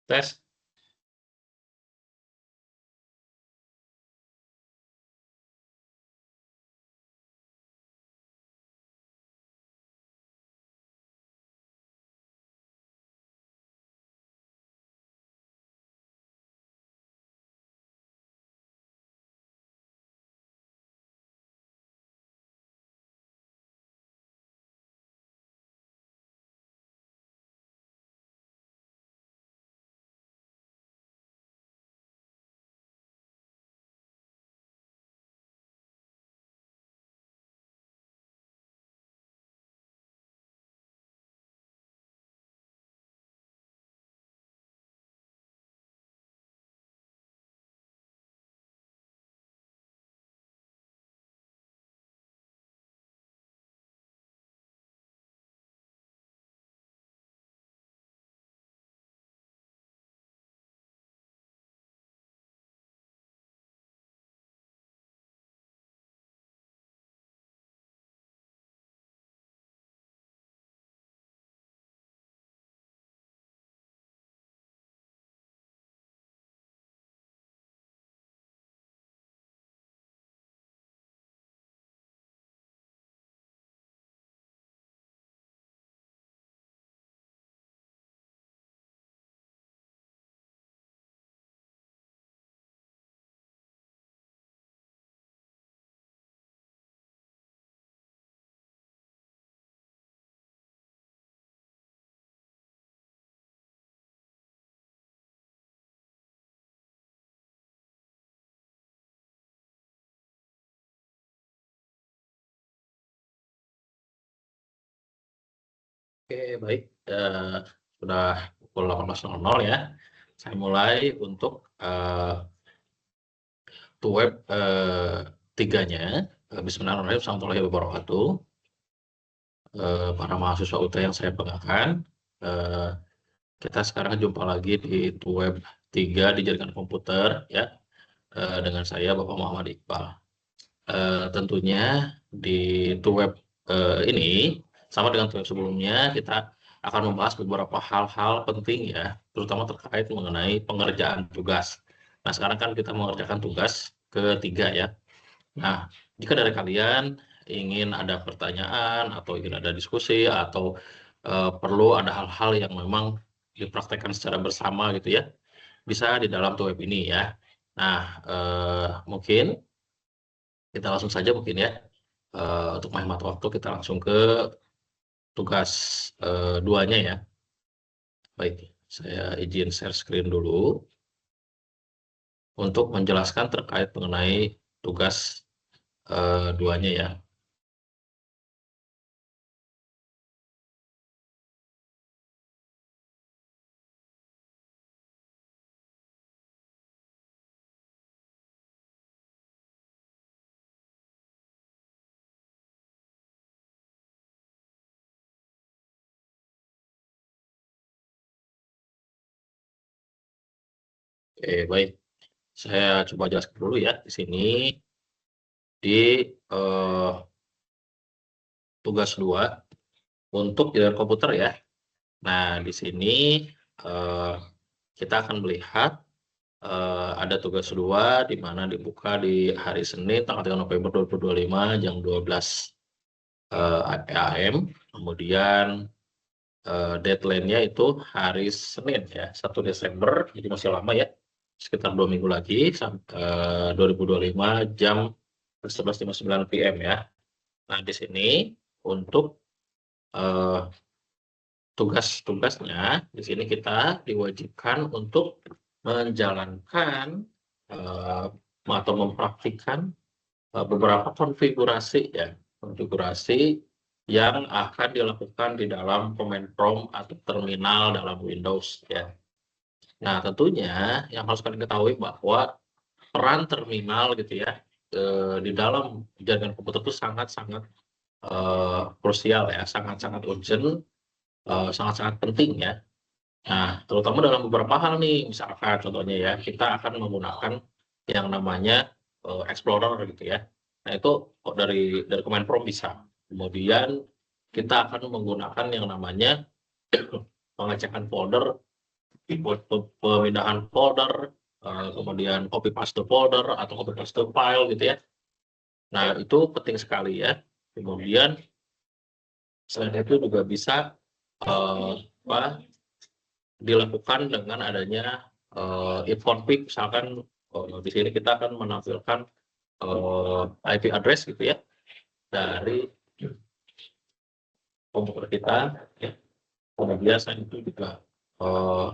Tes. Oke, baik. Sudah pukul 18.00 ya. Saya mulai untuk web 3-nya. Bismillahirrahmanirrahim. Assalamualaikum warahmatullahi wabarakatuh. Para mahasiswa UT yang saya banggakan, kita sekarang jumpa lagi di web 3 di jaringan komputer ya, dengan saya Bapak Muhammad Iqbal. Tentunya di web ini sama dengan web sebelumnya, kita akan membahas beberapa hal-hal penting ya, terutama terkait mengenai pengerjaan tugas. Nah, sekarang kan kita mengerjakan tugas ketiga ya. Nah, jika dari kalian ingin ada pertanyaan atau ingin ada diskusi atau perlu ada hal-hal yang memang dipraktekkan secara bersama gitu ya, bisa di dalam web ini ya. Nah, mungkin kita langsung saja mungkin ya, untuk menghemat waktu kita langsung ke tugas 2-nya ya. Baik, saya izin share screen dulu untuk menjelaskan terkait mengenai tugas 2-nya ya. Oke, baik. Saya coba jelaskan dulu ya di sini di tugas 2 untuk jaringan komputer ya. Nah, di sini kita akan melihat ada tugas 2 di mana dibuka di hari Senin tanggal 3 November 2025 jam 12 AM. Kemudian deadline-nya itu hari Senin ya, 1 Desember, jadi masih lama ya, sekitar 2 minggu lagi, 2025 jam 11.59 PM ya. Nah, di sini untuk tugas-tugasnya, di sini kita diwajibkan untuk menjalankan atau mempraktikkan beberapa konfigurasi ya, konfigurasi yang akan dilakukan di dalam command prompt atau terminal dalam Windows ya. Nah, tentunya yang harus kalian ketahui bahwa peran terminal gitu ya, di dalam jaringan komputer itu sangat-sangat krusial ya, sangat-sangat urgent, sangat-sangat penting ya. Nah, terutama dalam beberapa hal nih, misalkan contohnya ya, kita akan menggunakan yang namanya Explorer gitu ya. Nah, itu kok dari command prompt bisa. Kemudian kita akan menggunakan yang namanya pengecekan folder pemindahan folder, kemudian copy paste folder atau copy paste file gitu ya. Nah, itu penting sekali ya. Kemudian selain itu juga bisa dilakukan dengan adanya ipconfig, misalkan di sini kita akan menampilkan IP address gitu ya dari komputer kita ya. Kemudian selain itu juga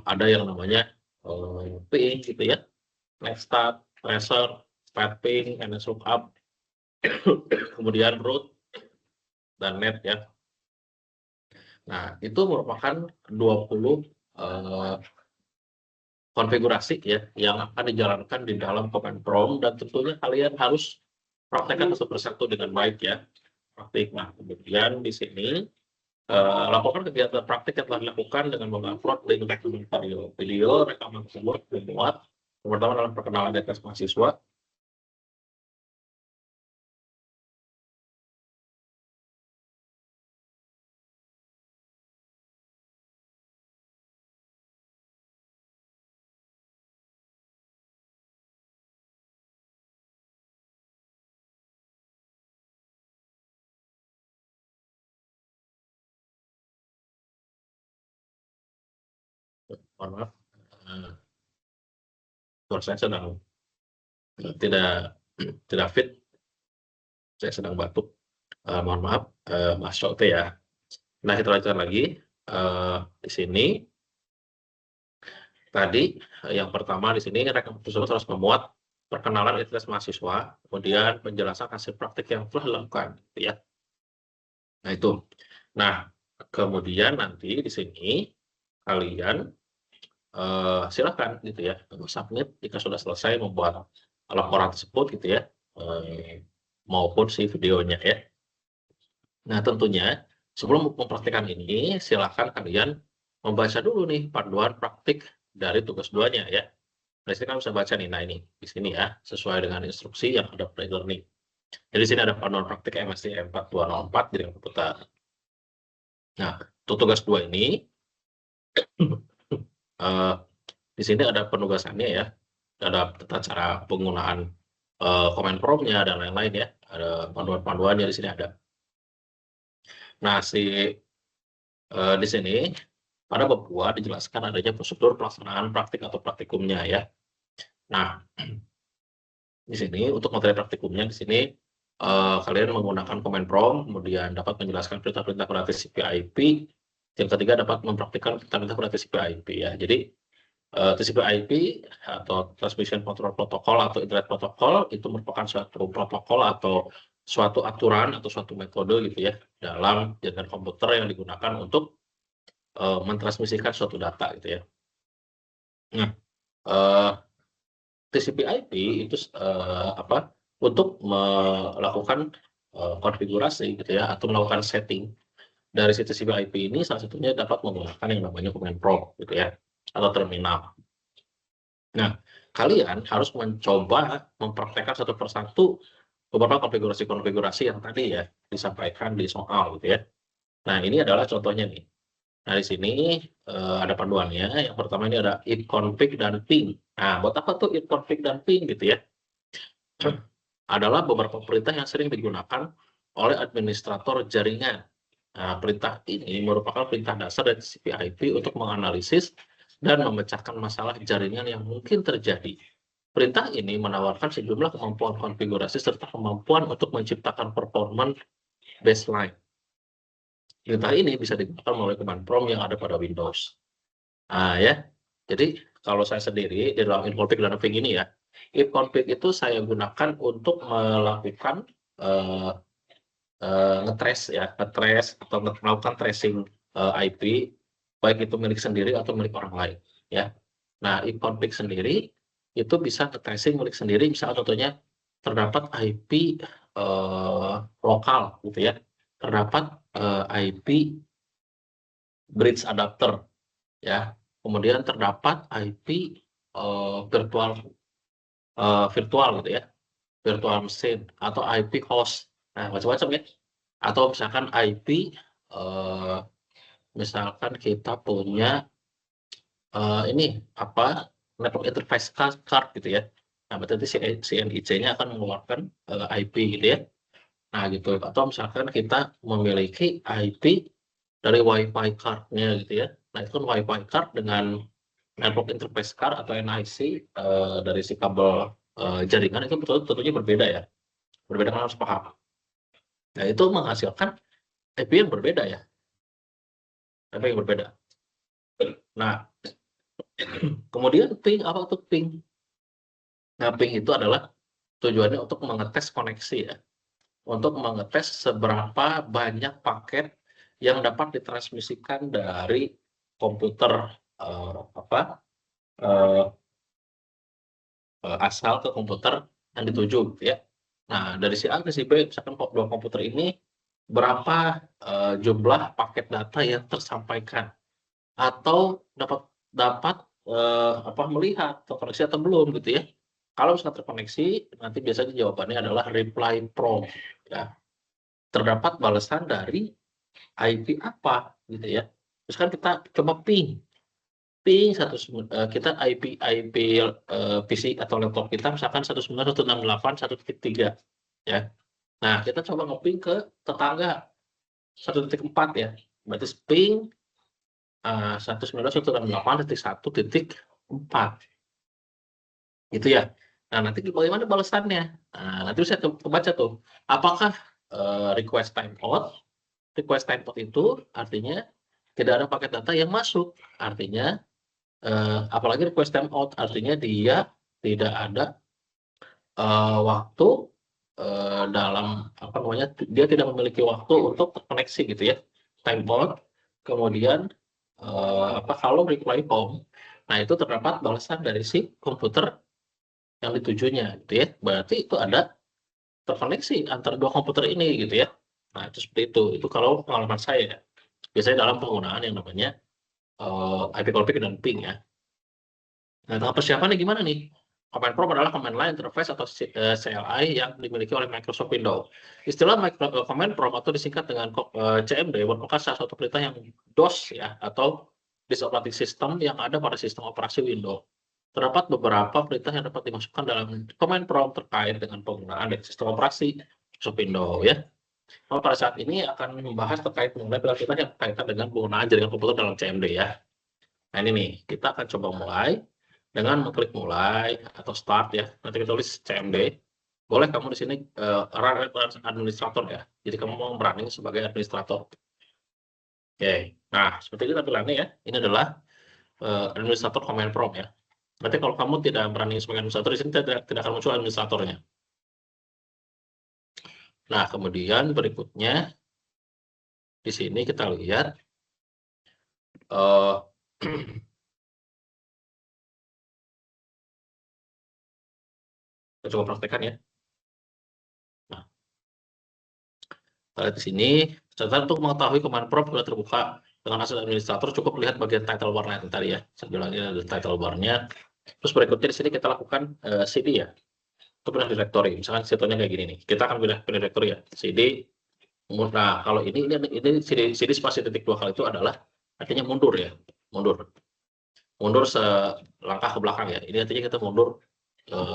ada yang namanya ping gitu ya, nextstart, tracer, ping, nslookup, kemudian root dan net ya. Nah, itu merupakan 20 konfigurasi ya yang akan dijalankan di dalam command prompt, dan tentunya kalian harus praktekkan satu persatu dengan baik ya. Praktik. Nah, kemudian di sini lakukan kegiatan praktik yang telah dilakukan dengan mengupload link dokumen video rekaman tersebut dimuat. Pertama dalam perkenalan data mahasiswa. Mohon maaf, suara saya sedang tidak fit, saya sedang batuk. Mohon maaf, Mas Sote ya. Nah, kita lanjutkan lagi. Di sini tadi yang pertama di sini rekan tersebut harus memuat perkenalan identitas mahasiswa, kemudian penjelasan hasil praktik yang telah dilakukan, gitu ya. Nah itu. Nah, kemudian nanti di sini kalian silakan gitu ya submit jika sudah selesai membuat laporan tersebut gitu ya, maupun si videonya ya. Nah, tentunya sebelum mempraktikkan ini, silakan kalian membaca dulu nih panduan praktik dari tugas 2-nya ya. Nah, sini kan bisa baca nih, nah ini di sini ya, sesuai dengan instruksi yang ada pada e-learning. Jadi sini ada panduan praktik MSTM 4204 di komputer. Nah, untuk tugas 2 ini di sini ada penugasannya ya, ada tata cara penggunaan command prompt-nya dan lain-lain ya, ada panduan-panduannya di sini ada. Nah, di sini pada bab 2 dijelaskan adanya prosedur pelaksanaan praktik atau praktikumnya ya. Nah, di sini untuk materi praktikumnya di sini kalian menggunakan command prompt, kemudian dapat menjelaskan perintah-perintah kreatif TCP/IP. Yang ketiga dapat mempraktikkan perintah-perintah kreatif TCP/IP ya. Jadi TCP/IP atau Transmission Control Protocol atau Internet Protocol itu merupakan suatu protokol atau suatu aturan atau suatu metode gitu ya dalam jaringan komputer yang digunakan untuk mentransmisikan suatu data gitu ya. Nah, TCP/IP itu untuk melakukan konfigurasi gitu ya atau melakukan setting dari si TCP/IP ini, salah satunya dapat menggunakan yang namanya command prompt gitu ya atau terminal. Nah, kalian harus mencoba mempraktekkan satu persatu beberapa konfigurasi-konfigurasi yang tadi ya disampaikan di soal gitu ya. Nah, ini adalah contohnya nih. Nah, di sini ada panduannya. Yang pertama ini ada ipconfig dan ping. Nah, buat apa tuh ipconfig dan ping gitu ya? Adalah beberapa perintah yang sering digunakan oleh administrator jaringan. Nah, perintah ini merupakan perintah dasar dari TCP/IP untuk menganalisis dan memecahkan masalah jaringan yang mungkin terjadi. Perintah ini menawarkan sejumlah kemampuan konfigurasi serta kemampuan untuk menciptakan performance baseline. Perintah ini bisa digunakan melalui command prompt yang ada pada Windows. Nah ya, jadi kalau saya sendiri di dalam ipconfig dan ping ini ya, ipconfig itu saya gunakan untuk melakukan ngetrace ya, ngetrace atau melakukan tracing IP, baik itu milik sendiri atau milik orang lain ya. Nah, ipconfig sendiri itu bisa nge-tracing milik sendiri, misalnya contohnya terdapat IP lokal gitu ya, terdapat IP bridge adapter ya, kemudian terdapat IP virtual gitu ya, virtual machine atau IP host. Nah, macam-macam ya. Atau misalkan IP misalkan kita punya ini apa, network interface card gitu ya. Nah, berarti si NIC-nya akan mengeluarkan IP gitu ya. Nah, gitu. Atau misalkan kita memiliki IP dari WiFi card-nya gitu ya. Nah, itu kan WiFi card dengan network interface card atau NIC dari si kabel jaringan itu tentunya berbeda ya. Berbeda, kan harus paham. Nah, itu menghasilkan IP yang berbeda ya. IP yang berbeda. Nah, kemudian ping, apa itu ping? Nah, ping itu adalah tujuannya untuk mengetes koneksi ya. Untuk mengetes seberapa banyak paket yang dapat ditransmisikan dari komputer eh, asal ke komputer yang dituju gitu ya. Nah, dari si A ke si B, misalkan dua komputer ini berapa jumlah paket data yang tersampaikan atau dapat dapat melihat terkoneksi atau belum gitu ya. Kalau misalnya terkoneksi, nanti biasanya jawabannya adalah reply from ya. Terdapat balasan dari IP apa gitu ya. Terus kan kita coba ping kita IP PC atau laptop kita misalkan 192.168.1.3 ya. Nah, kita coba ngeping ke tetangga 1.4 ya. Berarti ping 192.168.1.4 gitu ya. Nah, nanti bagaimana balasannya? Nah, nanti bisa kebaca tuh. Apakah request timeout? Request timeout itu artinya tidak ada paket data yang masuk. Artinya apalagi request timeout artinya dia tidak ada waktu dalam dia tidak memiliki waktu untuk terkoneksi gitu ya. Timeout, kemudian kalau reply home, nah itu terdapat balasan dari si komputer yang ditujunya gitu ya. Berarti itu ada terkoneksi antara dua komputer ini gitu ya. Nah, itu seperti itu. Itu kalau pengalaman saya ya. Biasanya dalam penggunaan yang namanya IP config dan ping ya. Nah, tahap persiapannya gimana nih? Command Prompt adalah command line interface atau CLI yang dimiliki oleh Microsoft Windows. Istilah command prompt atau disingkat dengan CMD merupakan salah satu perintah yang DOS ya atau disk operating system yang ada pada sistem operasi Windows. Terdapat beberapa perintah yang dapat dimasukkan dalam command prompt terkait dengan penggunaan sistem operasi Microsoft Windows ya. Nah, pada saat ini akan membahas terkait mengenai perintah yang berkaitan dengan penggunaan jaringan komputer dalam CMD ya. Nah, ini nih, kita akan coba mulai dengan mengklik mulai atau start ya. Nanti kita tulis CMD. Boleh kamu di sini run administrator ya. Jadi kamu mau running sebagai administrator. Oke. Nah, seperti ini tampilannya ya. Ini adalah administrator command prompt ya. Berarti kalau kamu tidak running sebagai administrator di sini tidak akan muncul administratornya. Nah, kemudian berikutnya di sini kita lihat kita coba praktekkan ya. Nah, di sini, catatan untuk mengetahui command prompt sudah terbuka dengan akses administrator, cukup lihat bagian title bar-nya tadi ya. Saya bilangnya ada title bar-nya. Terus berikutnya di sini kita lakukan CD ya, untuk pindah directory. Misalkan situasinya kayak gini nih, kita akan pindah directory ya, CD. Nah, kalau ini CD spasi titik 2 kali itu adalah artinya mundur ya, mundur selangkah ke belakang ya. Ini artinya kita mundur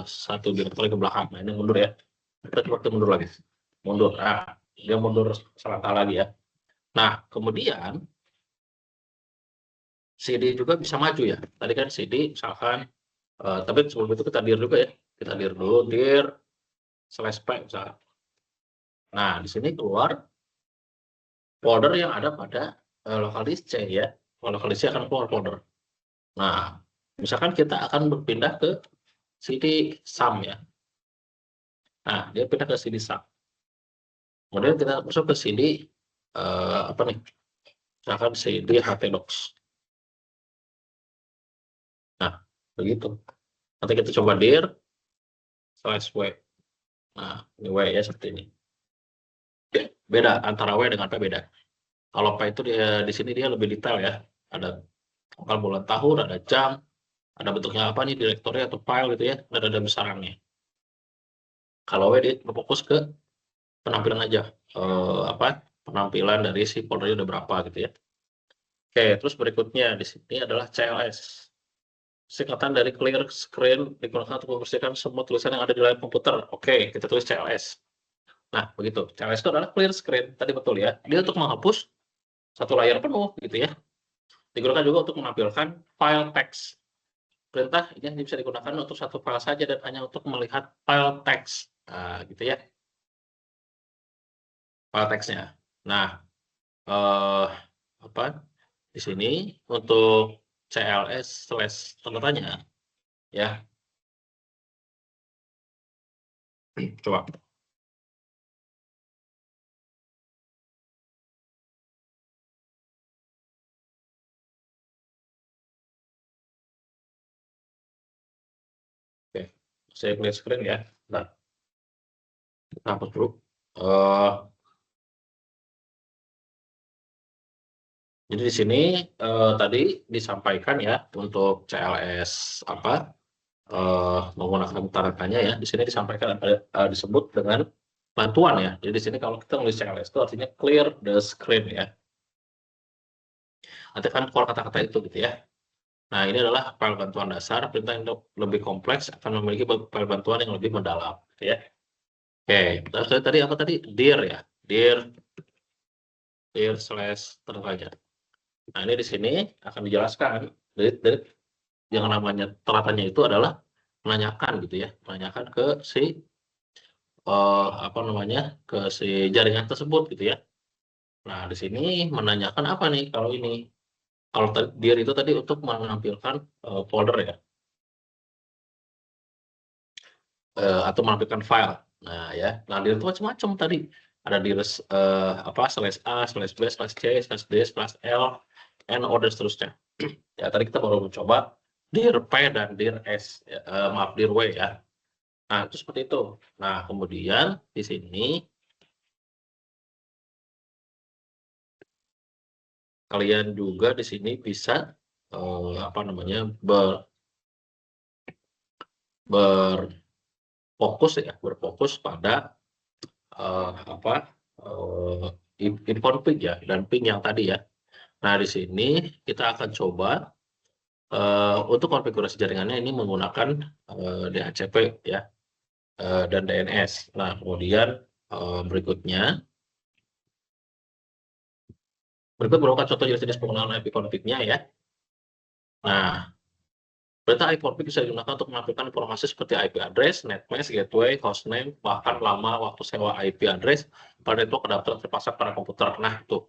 satu directory ke belakang. Nah, ini mundur ya. Kita coba mundur lagi, mundur. Nah, dia mundur selangkah lagi ya. Nah, kemudian CD juga bisa maju ya. Tadi kan CD misalkan, tapi sebelum itu kita dir juga ya. Kita dir dulu, dir /p misalkan. Nah, di sini keluar folder yang ada pada local disk C ya. Local disk C akan keluar folder. Nah, misalkan kita akan berpindah ke CD sum ya. Nah, dia pindah ke CD sum. Kemudian kita masuk ke CD misalkan CD htdocs. Nah, begitu. Nanti kita coba dir /w. Nah, ini W ya seperti ini. Beda antara W dengan P beda. Kalau P itu di sini dia lebih detail ya. Ada tanggal, bulan, tahun, ada jam, ada bentuknya apa nih, directory atau file gitu ya, ada besarannya. Kalau W dia fokus ke penampilan aja, penampilan dari si foldernya udah berapa gitu ya. Oke, terus berikutnya di sini adalah CLS. singkatan dari clear screen digunakan untuk membersihkan semua tulisan yang ada di layar komputer. Oke, kita tulis CLS. Nah, begitu. CLS itu adalah clear screen. Tadi betul ya. Dia untuk menghapus satu layar penuh gitu ya. Digunakan juga untuk menampilkan file text. Perintah ini bisa digunakan untuk satu file saja dan hanya untuk melihat file text. Nah, gitu ya. File text-nya. Nah, apa? Di sini untuk CLS slash tanda tanya ya. Coba. Oke, saya clear screen ya. Nah, kita hapus dulu. Jadi di sini tadi disampaikan ya untuk CLS apa menggunakan tanda tanya ya. Di sini disampaikan disebut dengan bantuan ya. Jadi di sini kalau kita nulis CLS itu artinya clear the screen ya. Nanti kan keluar kata-kata itu gitu ya. Nah, ini adalah file bantuan dasar. Perintah yang lebih kompleks akan memiliki file bantuan yang lebih mendalam gitu ya. Oke, terus tadi apa tadi? Dir ya. Dir slash tanda tanya. Nah, ini di sini akan dijelaskan dari yang namanya tanda tanya itu adalah menanyakan gitu ya, menanyakan ke si apa namanya, ke si jaringan tersebut gitu ya. Nah, di sini menanyakan apa nih kalau ini? Kalau dir itu tadi untuk menampilkan folder ya, atau menampilkan file. Nah ya, nah dir itu macam-macam tadi. Ada dir apa slash a, slash b, slash c, slash d, slash l, n, o dan seterusnya. Ya tadi kita baru mencoba dir p dan dir s, ya, maaf dir w ya. Nah itu seperti itu. Nah kemudian di sini kalian juga di sini bisa apa namanya berfokus pada apa config ya dan ping yang tadi ya. Nah di sini kita akan coba untuk konfigurasi jaringannya ini menggunakan DHCP ya dan DNS. Nah kemudian berikut merupakan contoh jenis-jenis penggunaan IP config-nya ya. Nah, perintah IP config bisa digunakan untuk menampilkan informasi seperti IP address, netmask, gateway, hostname, bahkan lama waktu sewa IP address pada network adapter terpasang pada komputer. Nah, itu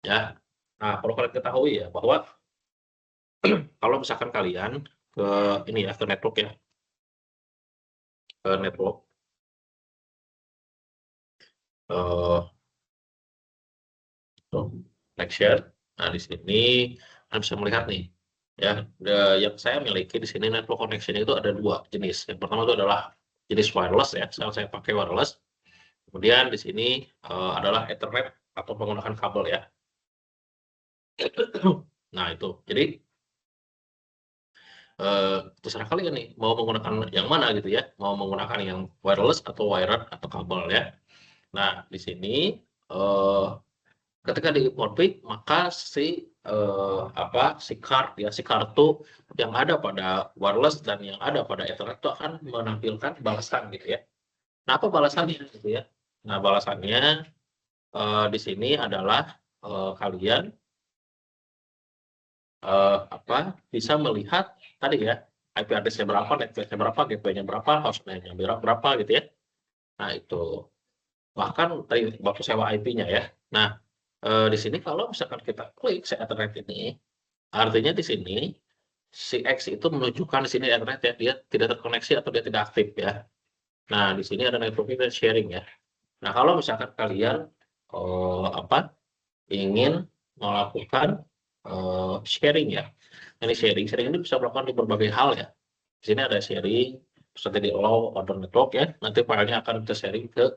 ya. Nah, perlu kalian ketahui ya bahwa kalau misalkan kalian ke ini ya ke network ya, ke network eh connection. Nah, di sini Anda bisa melihat nih ya, yang saya miliki di sini network connection itu ada dua jenis. Yang pertama itu adalah jenis wireless ya, saya pakai wireless. Kemudian di sini adalah Ethernet atau menggunakan kabel ya. Nah itu, jadi terserah kalian nih mau menggunakan yang mana gitu ya, mau menggunakan yang wireless atau wired atau kabel ya. Nah di sini eh, ketika dikonfig maka si si card ya, si kartu yang ada pada wireless dan yang ada pada Ethernet itu akan menampilkan balasan gitu ya. Nah apa balasannya gitu ya? Nah balasannya di sini adalah kalian bisa melihat tadi ya IP address-nya berapa, network-nya berapa, gateway-nya berapa, hostname-nya berapa gitu ya. Nah itu bahkan tadi waktu sewa IP-nya ya. Nah di sini kalau misalkan kita klik si Ethernet ini, artinya di sini si X itu menunjukkan di sini Ethernet ya, dia tidak terkoneksi atau dia tidak aktif ya. Nah di sini ada networking dan sharing ya. Nah kalau misalkan kalian ingin melakukan sharing ya. Ini sharing ini bisa melakukan di berbagai hal ya. Di sini ada sharing, seperti di allow order network ya. Nanti filenya akan kita sharing ke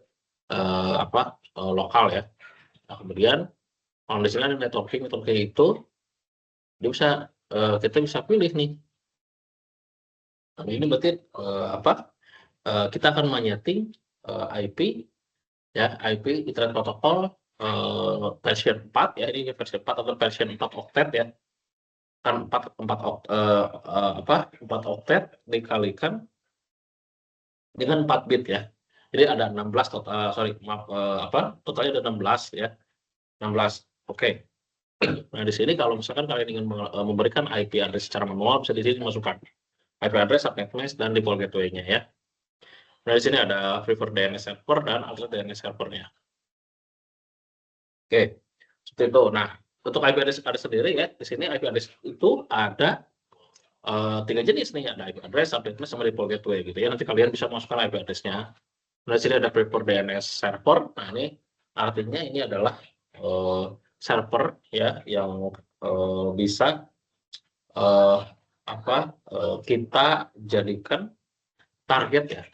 lokal ya. Nah kemudian kalau di sini ada networking itu dia bisa kita bisa pilih nih. Nah, ini berarti kita akan menyeting IP ya, IP Ethernet protokol versi 4 ya, ini versi 4 atau versi 4 octet ya. kan 4 oktet dikalikan dengan 4 bit ya. Jadi ada 16 total, totalnya ada 16 ya. 16. Oke. Nah, di sini kalau misalkan kalian ingin memberikan IP address secara manual, bisa di sini masukkan IP address, subnet mesh, dan default gateway-nya ya. Nah, di sini ada preferred DNS server dan alternate DNS servernya. Oke, seperti itu. Nah, untuk IP address ada sendiri ya. Di sini IP address itu ada 3 jenis nih, ada IP address, subnet mesh, sama default gateway gitu ya. Nanti kalian bisa masukkan IP address-nya. Nah, di sini ada preferred DNS server. Nah, ini artinya ini adalah server ya yang bisa kita jadikan target ya,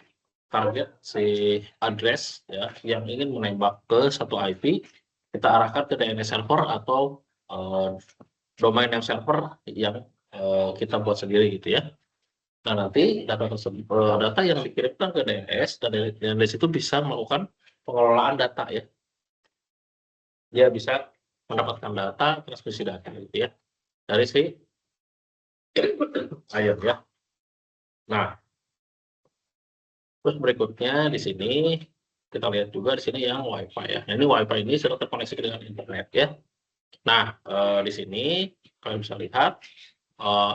target si address ya yang ingin menembak ke satu IP, kita arahkan ke DNS server atau domain yang server yang kita buat sendiri gitu ya. Nah, nanti data yang dikirimkan ke DNS, dan DNS itu bisa melakukan pengelolaan data ya. Dia bisa mendapatkan data, transmisi data gitu ya, dari si air ya. Nah, terus berikutnya di sini kita lihat juga di sini yang WiFi ya. Nah, ini WiFi ini sudah terkoneksi dengan internet ya. Nah, di sini kalian bisa lihat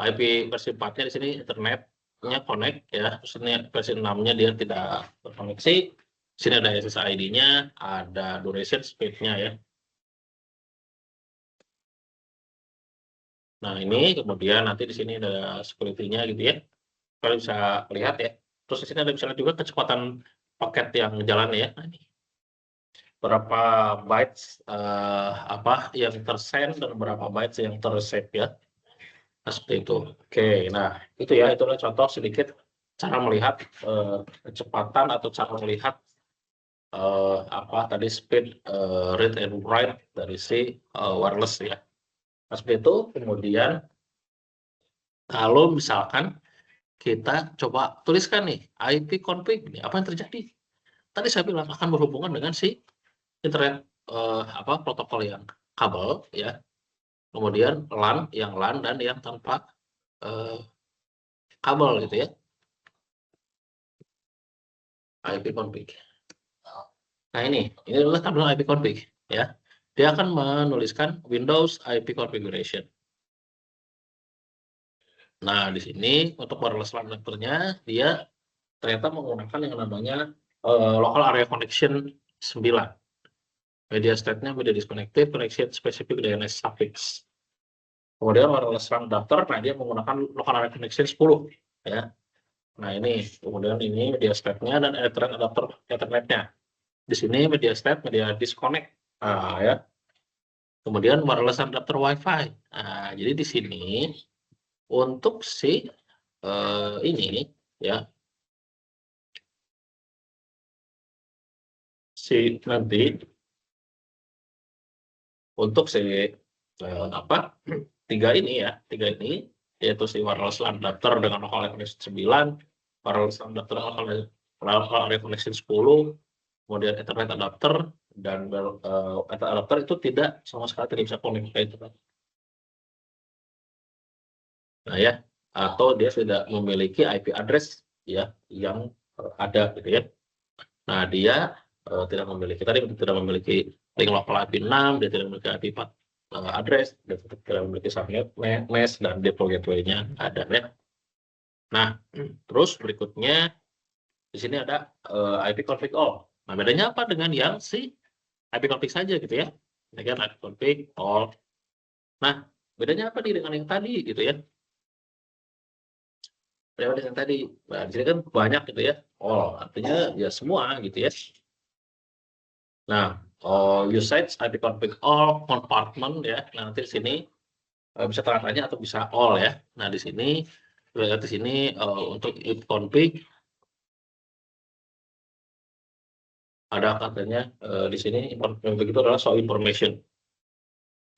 IP versi 4-nya di sini internetnya connect ya. Terus ini versi 6-nya dia tidak terkoneksi. Di sini ada SSID-nya, ada duration speed-nya ya. Nah, ini kemudian nanti di sini ada security-nya gitu ya. Kalian bisa lihat ya. Terus di sini ada bisa lihat juga kecepatan paket yang jalan ya. Nah, ini berapa bytes yang tersend dan berapa bytes yang tersave ya. Nah, seperti itu. Oke, nah itu ya, itulah contoh sedikit cara melihat kecepatan atau cara melihat tadi speed read and write dari si wireless ya. Nah, seperti itu. Kemudian kalau misalkan kita coba tuliskan nih IP config nih, apa yang terjadi? Tadi saya bilang akan berhubungan dengan si internet protokol yang kabel ya, kemudian LAN yang LAN dan yang tanpa kabel gitu ya, IP config. Nah, ini adalah tabel IP config ya. Dia akan menuliskan Windows IP configuration. Nah, di sini untuk wireless LAN adapternya dia ternyata menggunakan yang namanya local area connection 9. Media state-nya media disconnected connection specific DNS suffix. Kemudian wireless LAN adapter, nah dia menggunakan local area connection 10 ya. Nah, ini kemudian ini media state-nya dan Ethernet adapter Ethernet-nya. Di sini media state, media disconnect. Nah, ya. Kemudian wireless adapter Wi-Fi. Nah, jadi di sini untuk si ini ya, si nanti untuk si tiga ini ya, tiga ini yaitu si wireless LAN adapter dengan local area connection 9, wireless LAN adapter local area connection 10, kemudian Ethernet adapter, dan Ethernet adapter itu tidak sama sekali tidak bisa connect ke internet. Nah ya, atau dia sudah memiliki IP address ya yang ada gitu ya. Nah, dia tidak memiliki link local IP 6, dia tidak memiliki IP 4 address, dia tidak memiliki subnet mesh dan default gateway-nya ada ya. Nah, terus berikutnya di sini ada IP config all. Nah, bedanya apa dengan yang si IP config saja gitu ya? Ini kan IP config all. Nah, bedanya apa nih dengan yang tadi gitu ya? Bedanya dengan yang tadi. Nah, di sini kan banyak gitu ya. All artinya ya semua gitu ya. Nah, usage IP config all compartment ya. Nah, nanti di sini bisa tanda tanya atau bisa all ya. Nah, di sini lihat di sini untuk if config ada katanya di sini config itu adalah show information.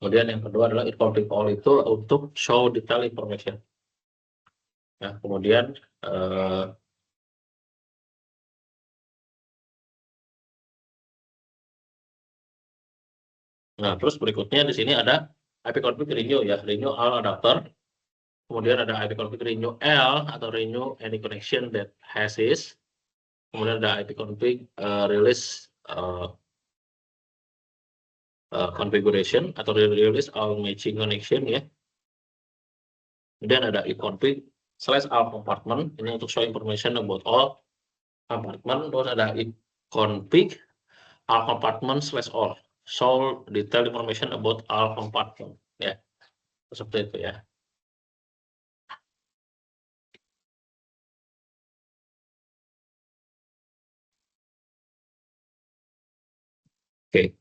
Kemudian yang kedua adalah if config all itu untuk show detail information. Ya, kemudian nah, terus berikutnya di sini ada IP config renew ya, renew all adapter. kemudian ada IP config renew L atau renew any connection that has is, kemudian ada IP config release configuration atau release all matching connection ya. Kemudian ada ifconfig /all compartment, ini untuk show information about all compartment. Terus ada ifconfig all compartment /all, show detail information about all compartment ya, seperti itu ya. Oke.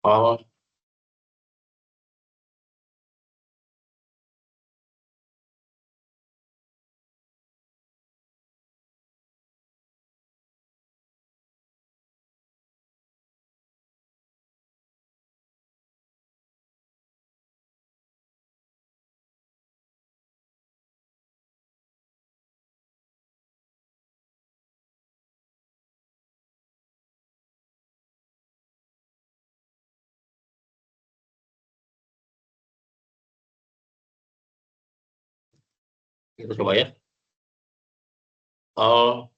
All kita coba ya. All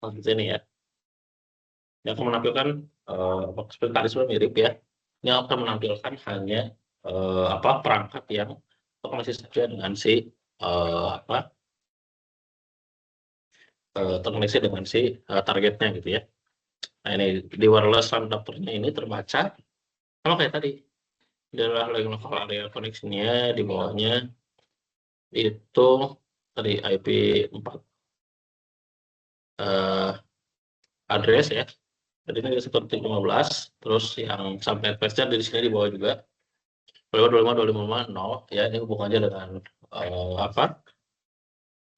seperti ini ya. Ini akan menampilkan seperti tadi sudah mirip ya. Ini akan menampilkan hanya perangkat yang masih sesuai dengan si terkoneksi dengan si targetnya gitu ya. Nah ini di wireless LAN adapternya ini terbaca sama kayak tadi. Ini adalah local area connection-nya, di bawahnya itu tadi IP 4 address ya. Jadi ini seperti 15, terus yang subnet address-nya di sini di bawah juga 25.25.25.0 ya, ini hubungannya dengan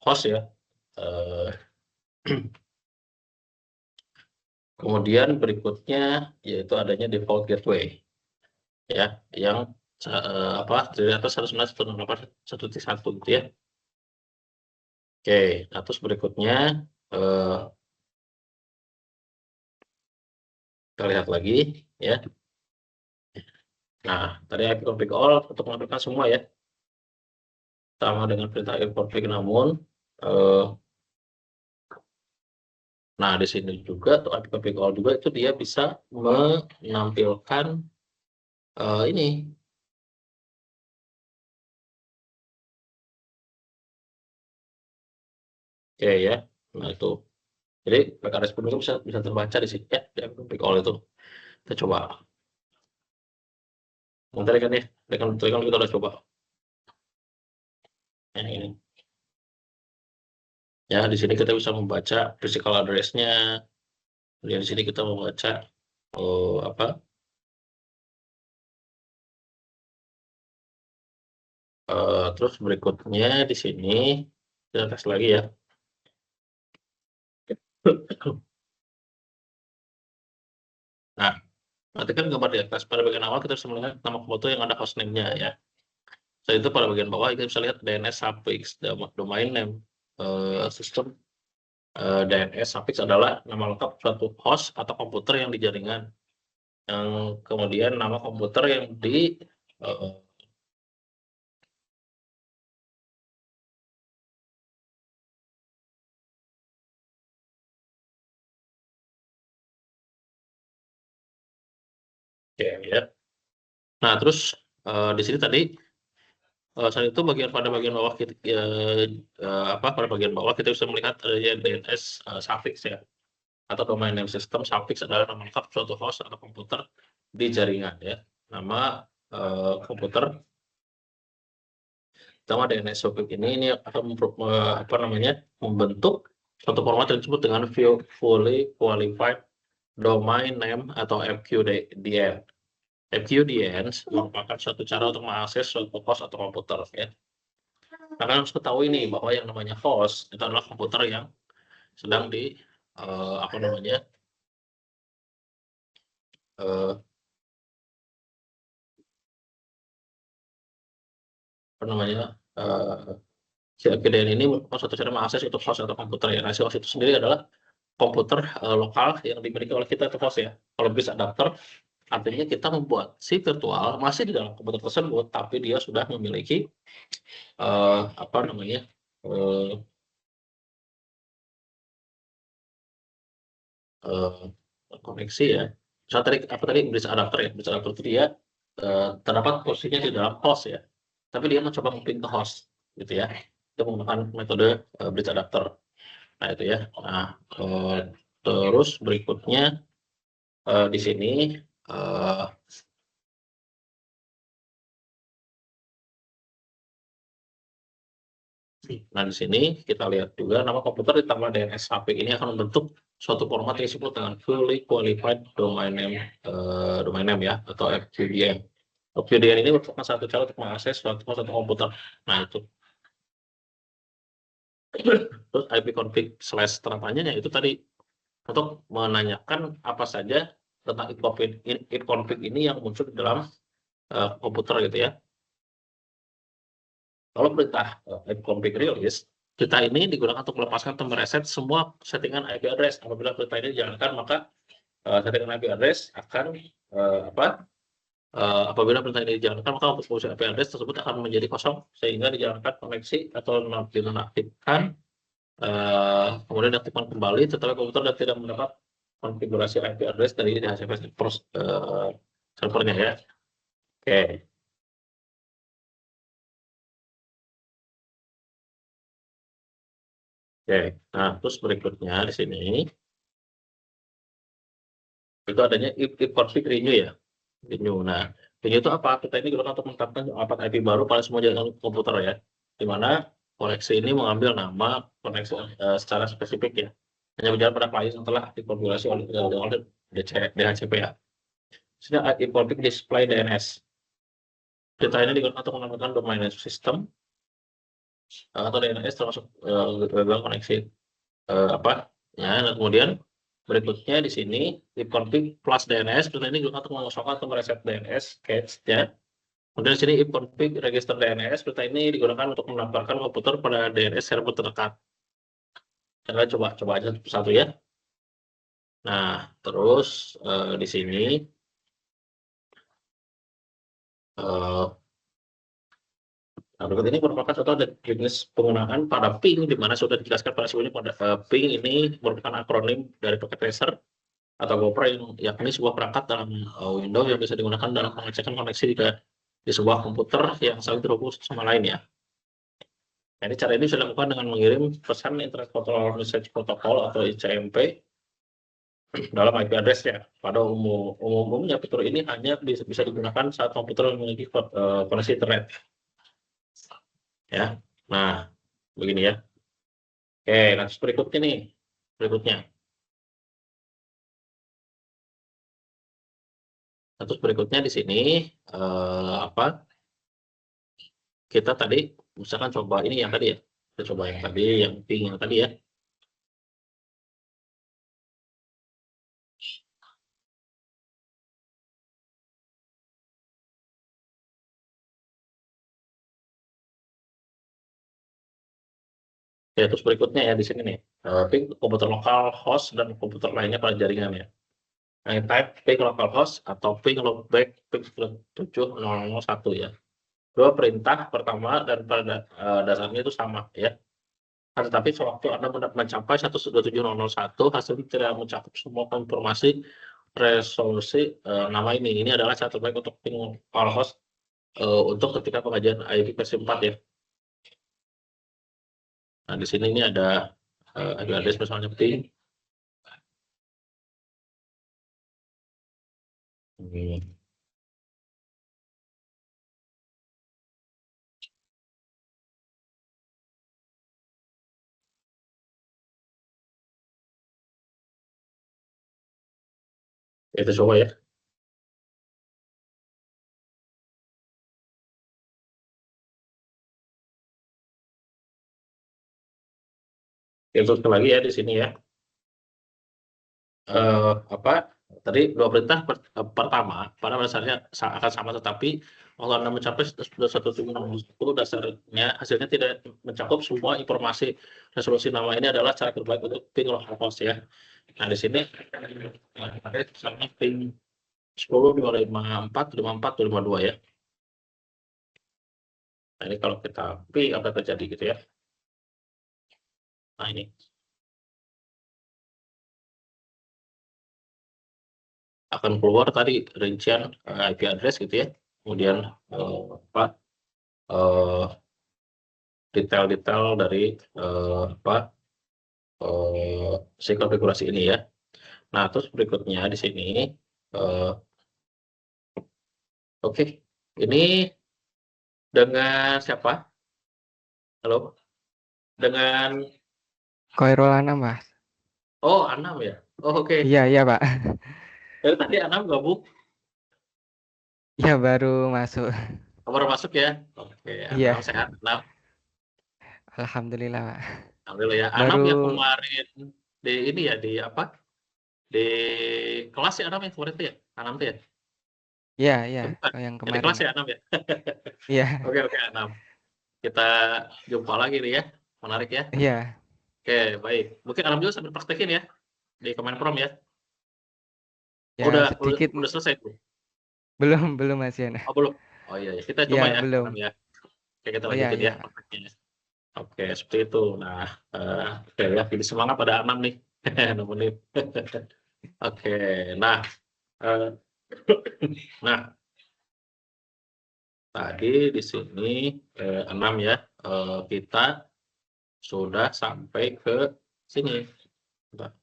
host ya. Kemudian berikutnya yaitu adanya default gateway ya, yang dari atas 192.168.1.1 gitu ya. Oke, nah terus berikutnya kita lihat lagi ya. Nah, tadi IP config all untuk melakukan semua ya, sama dengan perintah ifconfig, namun nah di sini juga untuk IP config all juga itu dia bisa menampilkan ini oke ya. Nah itu jadi mereka respon itu bisa terbaca di sini ya, di IP config all itu. Kita coba. Bentar kan ya, kan kita udah coba. Yang ini. Ya, di sini kita bisa membaca physical address-nya. Kemudian di sini kita membaca terus berikutnya di sini kita tes lagi ya. Nah, nanti kan gambar di atas pada bagian awal kita bisa melihat nama komputer yang ada hostname-nya ya. Setelah itu pada bagian bawah kita bisa lihat DNS suffix, domain name system. DNS suffix adalah nama lengkap suatu host atau komputer yang di jaringan. Yang kemudian nama komputer yang di ya. Nah, terus di sini tadi saat itu pada bagian bawah kita pada bagian bawah kita bisa melihat adanya DNS suffix ya, atau domain name system. Suffix adalah nama lengkap suatu host atau komputer di jaringan ya. Nama komputer sama DNS suffix ini akan membentuk suatu format yang disebut dengan fully qualified domain name atau FQDN. FQDN merupakan suatu cara untuk mengakses suatu host atau komputer ya. Nah, kalian harus ketahui nih bahwa yang namanya host itu adalah komputer yang sedang di eh, apa namanya, si VPN ini merupakan suatu cara mengakses untuk host atau komputer ya. Nah, si host itu sendiri adalah komputer lokal yang dimiliki oleh kita itu host ya. Kalau bridge adapter artinya kita membuat si virtual masih di dalam komputer tersebut, tapi dia sudah memiliki apa namanya, eh, eh, koneksi ya. Misalnya tadi apa tadi bridge adapter ya. Bridge adapter itu dia terdapat posisinya di dalam host ya. Tapi dia mencoba mungkin ke host gitu ya. Itu menggunakan metode bridge adapter. Nah itu ya. Nah terus berikutnya di sini eh, nah di sini kita lihat juga nama komputer ditambah DNS HP ini akan membentuk suatu format yang disebut dengan Fully Qualified Domain Name, domain name ya, atau FQDN. FQDN ini merupakan satu cara untuk mengakses satu komputer. Nah itu. Terus IP config slash tanda tanyanya itu tadi untuk menanyakan apa saja tentang id config ini yang muncul di dalam komputer gitu ya. Kalau perintah id config release, kita ini digunakan untuk melepaskan atau mereset semua settingan IP address. Apabila perintah ini dijalankan, maka settingan IP address akan apabila perintah ini dijalankan, maka untuk fungsi IP address tersebut akan menjadi kosong sehingga dijalankan koneksi atau dinonaktifkan, kemudian diaktifkan kembali tetapi komputer dan tidak mendapat konfigurasi IP address dari DHCP servernya ya. Oke. Oke. Nah, terus berikutnya di sini itu adanya if config renew ya. Renew. Nah, renew itu apa? Kita ini digunakan untuk menetapkan alamat IP baru pada semua jaringan komputer ya. Di mana koneksi ini mengambil nama koneksi secara spesifik ya. Hanya berjalan pada klien setelah dikonfigurasi oleh DHCP ya. Sini if config display DNS. Data ini digunakan untuk menambahkan domain name system atau DNS termasuk gagal koneksi apa ya. Nah, kemudian berikutnya di sini di config plus DNS, perintah ini juga untuk mengosongkan atau mereset DNS cache ya. Kemudian di sini if config register DNS, perintah ini digunakan untuk menambahkan komputer pada DNS server terdekat. Kita coba aja satu ya. Nah terus di sini nah, berikut ini merupakan contoh dari jenis penggunaan pada ping, di mana sudah dijelaskan pada sebelumnya pada ping ini merupakan akronim dari paket tracer atau GoPro yang yakni sebuah perangkat dalam Windows yang bisa digunakan dalam pengecekan koneksi di sebuah komputer yang saling terhubung sama lain ya. Jadi cara ini sudah dilakukan dengan mengirim pesan Internet Control Message Protocol atau ICMP dalam IP address ya. Pada umumnya fitur ini hanya bisa digunakan saat komputer memiliki koneksi internet ya. Nah, begini ya. Oke, nah berikutnya nih. Berikutnya. Nah, terus berikutnya di sini apa? Kita tadi misalkan coba ini yang tadi ya. Kita coba yang tadi, yang ping yang tadi ya. Ya, terus berikutnya ya di sini nih. Ping komputer lokal host dan komputer lainnya pada jaringan ya. Nah, type ping localhost atau ping loopback ping 77001 ya. Dua perintah pertama dan pada dasarnya itu sama ya. Tetapi sewaktu Anda mencapai 127.001, hasilnya tidak mencakup semua informasi resolusi nama ini. Ini adalah cara terbaik untuk ping localhost untuk ketika pengajian IP versi 4 ya. Nah, di sini ini ada IP address misalnya ping. Itu coba ya. Itu lagi ya di sini ya. Apa Tadi dua perintah pertama pada dasarnya akan sama, tetapi kalau Anda mencapai sudah 1.6.1 dasarnya hasilnya tidak mencakup semua informasi resolusi nama ini adalah cara terbaik untuk ping localhost ya. Nah di sini pakai misalnya ping 10.254.252 ya. Nah ini kalau kita ping apa terjadi gitu ya. Nah ini akan keluar tadi rincian IP address gitu ya. Kemudian detail-detail dari si konfigurasi ini ya. Nah, terus berikutnya di sini, oke, ini dengan siapa? Halo? Dengan, Koirul Anam, Mas. oh Anam ya? Oh oke, Iya, iya, Pak. dari tadi Anam gabung, Iya, baru masuk. baru masuk ya? Oke, Anam Iya, sehat, Anam. alhamdulillah, Pak. Alhamdulillah ya. Anam Baru, yang kemarin di ini ya, di apa? Di kelas ya Anam yang kemarin itu ya? Anam tuh ya? iya, iya, Bukan, yang yang di kemarin. kelas ya Anam ya? Iya, Oke oke Anam, kita jumpa lagi nih ya, menarik ya. iya, Oke baik, mungkin Anam juga sambil praktekin ya di Kemenprom ya. Oh, ya sedikit. udah selesai tuh? Belum, belum, Mas Yana. Oh, belum? Oh iya, iya. Kita coba Iya, ya, Anam belum. ya. Oke, kita Oh, iya, lanjutin ya iya. prakteknya. Oke, seperti itu. Nah, oke ya, jadi semangat pada Anam nih. Nemenin. Oke, nah, eh, nah tadi di sini Anam ya, kita sudah sampai ke sini. Bentar.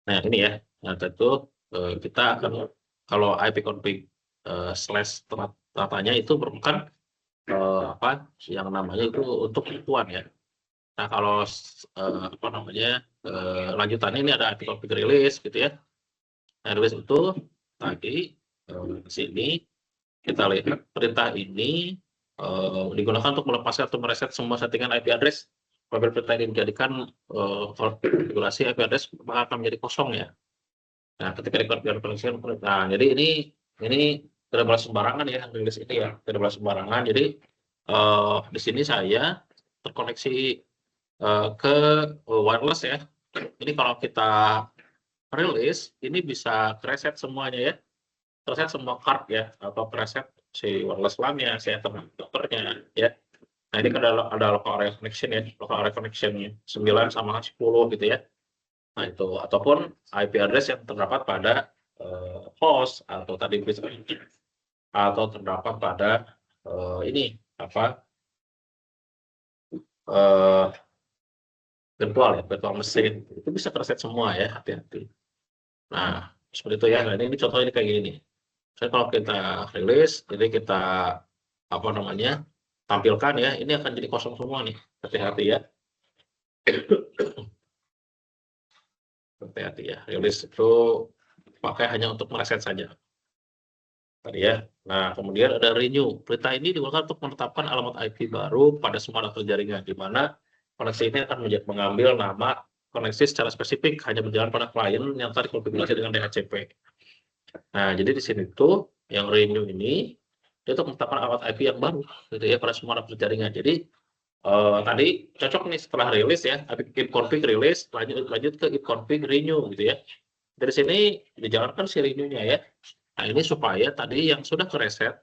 Nah, ini ya. Nah, tentu kita akan kalau IP config slash datanya itu merupakan apa yang namanya itu untuk kebutuhan ya. Nah, kalau apa namanya lanjutannya ini ada IP config release gitu ya. Nah, release itu tadi di sini kita lihat perintah ini digunakan untuk melepaskan atau mereset semua settingan IP address. Apabila perintah ini dijadikan konfigurasi IP address maka akan menjadi kosong ya. Nah, ketika record connection, nah jadi ini tidak boleh sembarangan ya rilis ini ya, tidak boleh sembarangan. Jadi di sini saya terkoneksi ke wireless ya. Ini kalau kita rilis, ini bisa reset semuanya ya, reset semua card ya, atau reset si wireless LAN-nya, si Ethernet dokternya ya. Nah ini kan ada local area connection ya, local area connection 9 sama 10 gitu ya. Nah itu, ataupun IP address yang terdapat pada host atau tadi atau terdapat pada ini apa uh, virtual ya, virtual mesin itu bisa terset semua ya, hati-hati. Nah seperti itu ya. Nah ini contohnya kayak gini nih. Saya kalau kita rilis, jadi kita apa namanya tampilkan ya, ini akan jadi kosong semua nih, hati-hati ya, hati-hati ya. Rilis itu pakai hanya untuk mereset saja. Tadi ya. Nah, kemudian ada renew. Perintah ini digunakan untuk menetapkan alamat IP baru pada semua daftar jaringan, di mana koneksi ini akan mengambil nama koneksi secara spesifik hanya berjalan pada klien yang tadi konfigurasi dengan DHCP. Nah, jadi di sini tuh yang renew ini dia untuk menetapkan alamat IP yang baru, gitu ya, pada semua daftar jaringan. Jadi tadi cocok nih setelah rilis ya, ipconfig rilis, lanjut ke ipconfig renew gitu ya. Dari sini dijalankan si renew-nya ya. Nah, ini supaya tadi yang sudah kereset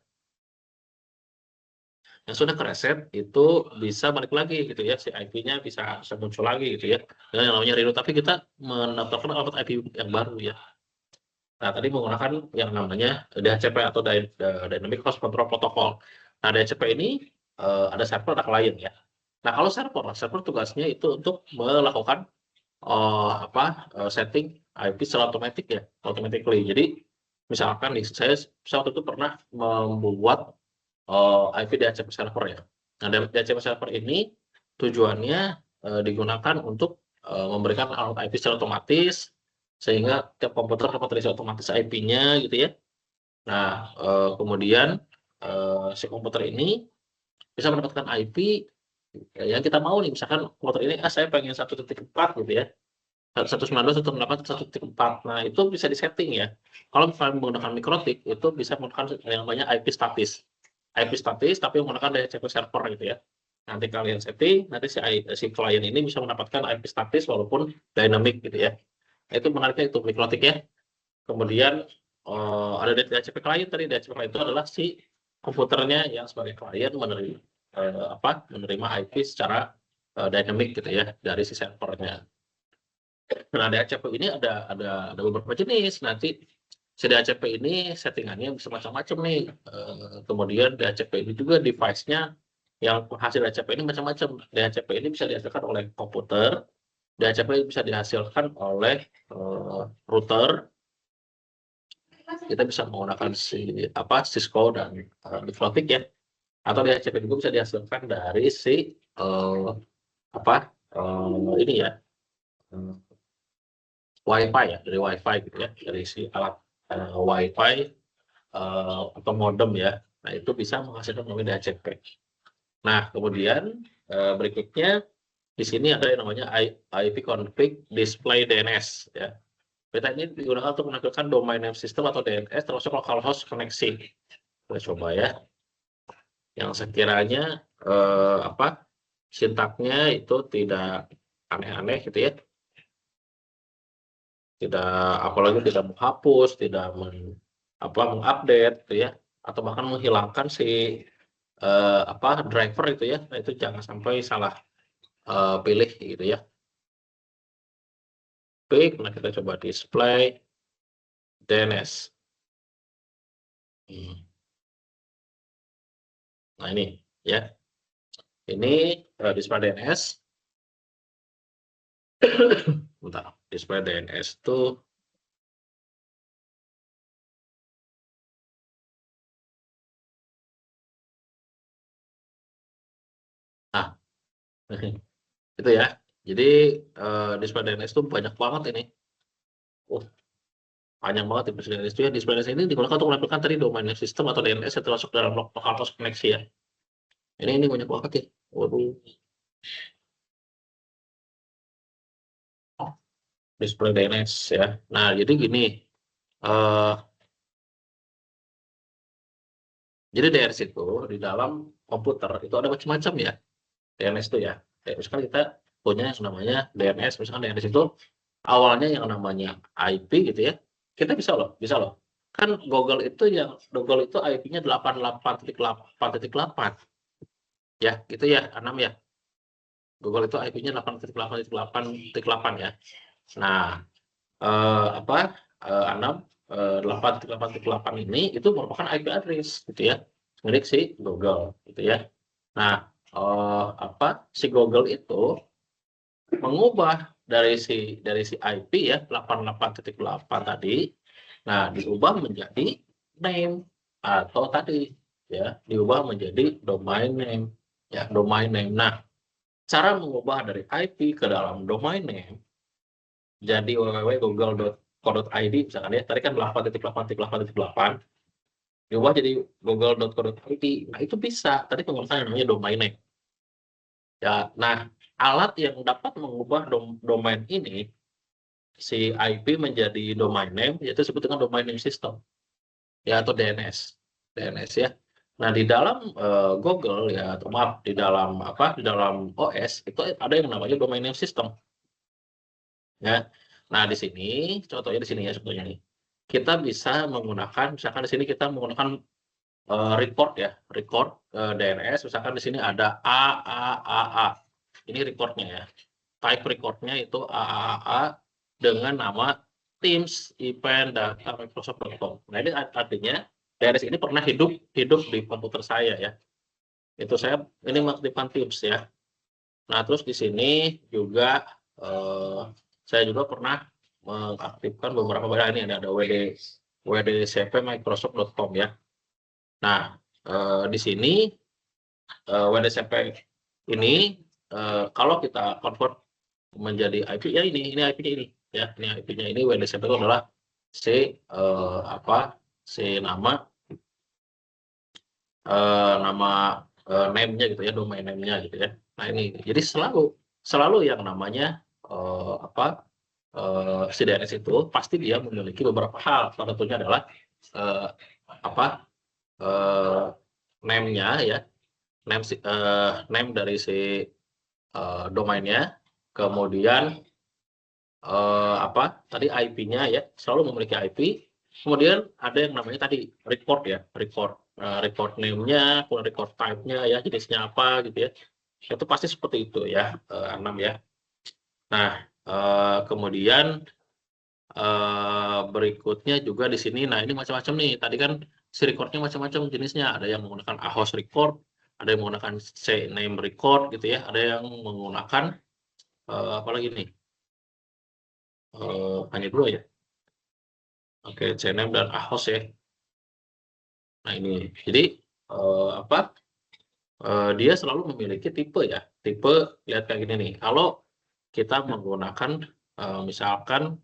itu bisa balik lagi gitu ya, si IP-nya bisa muncul lagi gitu ya. Dan yang namanya renew, tapi kita menetapkan alamat IP yang baru ya. Nah, tadi menggunakan yang namanya DHCP atau Dynamic Host Control Protocol. Nah, DHCP ini ada server, ada klien ya. Nah, kalau server tugasnya itu untuk melakukan setting IP secara otomatis ya, automatically. Jadi misalkan nih, saya waktu itu pernah membuat IP DHCP server ya. Nah, DHCP server ini tujuannya digunakan untuk memberikan alamat IP secara otomatis, sehingga tiap komputer dapat terisi otomatis IP-nya gitu ya. Nah, kemudian si komputer ini bisa mendapatkan IP yang kita mau nih, misalkan komputer ini, saya pengen 1.4 gitu ya, 192.168.1.4. Nah, itu bisa disetting ya. Kalau misalnya menggunakan mikrotik, itu bisa menggunakan yang namanya IP statis. IP statis tapi menggunakan DHCP server gitu ya. Nanti kalian setting, nanti si klien ini bisa mendapatkan IP statis walaupun dynamic gitu ya. Itu menariknya itu mikrotik ya. Kemudian ada DHCP klien tadi. DHCP klien itu adalah si komputernya yang sebagai klien menerima IP secara dynamic gitu ya dari si servernya. Nah, DHCP ini ada beberapa jenis. Nanti si DHCP ini settingannya bisa macam-macam nih. Kemudian DHCP ini juga device-nya yang hasil DHCP ini macam-macam. DHCP ini bisa dihasilkan oleh komputer, DHCP ini bisa dihasilkan oleh router. Kita bisa menggunakan Cisco dan Mikrotik ya. Atau DHCP juga bisa dihasilkan dari si ini ya. Wi-Fi ya, dari Wi-Fi gitu ya, dari si alat Wi-Fi atau modem ya. Nah, itu bisa menghasilkan namanya DHCP. Nah, kemudian berikutnya di sini ada yang namanya IP config display DNS ya. Beta ini digunakan untuk menampilkan domain name system atau DNS termasuk localhost koneksi. Kita coba ya. Yang sekiranya sintaknya itu tidak aneh-aneh gitu ya. Apalagi tidak menghapus, tidak mengupdate gitu ya, atau bahkan menghilangkan si driver itu ya. Nah, itu jangan sampai salah pilih gitu ya. Baik, nah kita coba display DNS. Nah, ini ya. Ini display DNS. Bentar, display DNS itu itu ya. Jadi display DNS itu banyak banget ini. Panjang banget ya display DNS itu ya. Display DNS ini digunakan untuk menampilkan tadi domain name system atau DNS yang termasuk dalam localhost koneksi ya. Ini banyak banget ya. Waduh. Display DNS ya. Nah, jadi gini. Jadi DNS itu di dalam komputer itu ada macam-macam ya. DNS itu ya. Misalkan kita punya yang namanya DNS, misalkan DNS itu awalnya yang namanya IP gitu ya. Kita bisa loh. Kan Google itu IP-nya 88.8.8. Ya, gitu ya, Anam ya. Google itu IP-nya 8.8.8 ya. Nah, Anam 8.8.8 ini itu merupakan IP address gitu ya, milik si Google gitu ya. Nah, si Google itu mengubah dari si IP ya 88.8 tadi, nah diubah menjadi name atau tadi ya diubah menjadi domain name ya, domain name. Nah, cara mengubah dari IP ke dalam domain name jadi www.google.co.id misalkan ya, tadi kan 8.8.8.8 diubah jadi google.co.id. Nah, itu bisa tadi penggunaan namanya domain name ya. Nah, alat yang dapat mengubah domain ini si IP menjadi domain name yaitu disebut dengan domain name system ya, atau DNS ya. Nah, di dalam Google ya, atau maaf di dalam OS itu ada yang namanya domain name system ya. Nah, di sini contohnya ya, contohnya nih. Kita bisa menggunakan, misalkan di sini kita menggunakan record ya, DNS. Misalkan di sini ada A. Ini recordnya ya. Type recordnya itu A dengan nama Teams Event Data Microsoft.com. Nah, ini artinya DNS ini pernah hidup di komputer saya ya. Itu saya ini mengaktifkan Teams ya. Nah, terus di sini juga saya juga pernah mengaktifkan beberapa barang ini, ada wdcp microsoft.com ya. Nah, di sini wdcp ini kalau kita convert menjadi IP ya, ini IP-nya ini ya. Ini IP-nya ini wdcp itu adalah C si nama name-nya gitu ya, domain name-nya gitu ya. Nah ini, jadi selalu yang namanya si DNS itu pasti dia memiliki beberapa hal. Salah satunya adalah eh, eh, name-nya ya, name dari si domainnya, kemudian tadi IP-nya ya, selalu memiliki IP. Kemudian ada yang namanya tadi record ya, record name-nya, kemudian record type-nya ya, jenisnya apa gitu ya. Itu pasti seperti itu ya, 6 ya. Nah, kemudian berikutnya juga di sini, nah ini macam-macam nih. Tadi kan si record-nya macam-macam jenisnya. Ada yang menggunakan a host record, ada yang menggunakan cname record gitu ya, ada yang menggunakan apalagi nih, hanya 2 ya. Oke, cname dan a host ya. Nah ini, jadi dia selalu memiliki tipe ya. Tipe, lihat kayak gini nih. Kalau kita menggunakan misalkan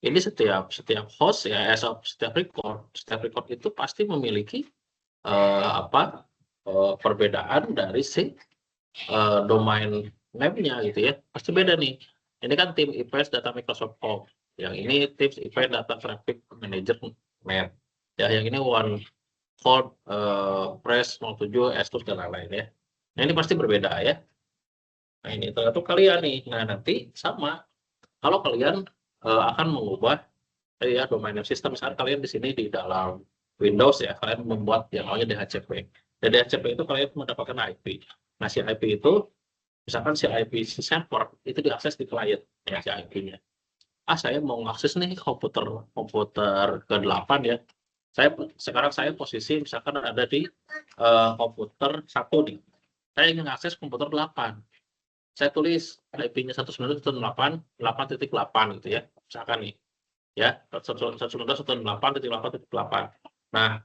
ini setiap host ya, setiap record itu pasti memiliki perbedaan dari si domain name-nya gitu ya. Pasti beda nih. Ini kan tim IPS data Microsoft Home. Yang ini tips IPS data traffic manager net. Ya, yang ini one Ford, Press 07, Estus dan lain-lain ya. Nah ini pasti berbeda ya. Nah ini tergantung kalian nih. Nah nanti sama, kalau kalian akan mengubah ya domain name system, misalkan kalian di sini di dalam Windows ya, kalian membuat yang namanya DHCP. Dan DHCP itu kalian mendapatkan IP. Nah si IP itu, misalkan si IP si server itu diakses di klien ya si IP-nya. Saya mau ngakses nih komputer ke-8 ya. Sekarang saya posisi misalkan ada di komputer 1 nih. Saya ingin akses komputer 8. Saya tulis IP-nya 192.168.8 gitu ya. Misalkan nih. Ya, 192.168.8.8. Nah,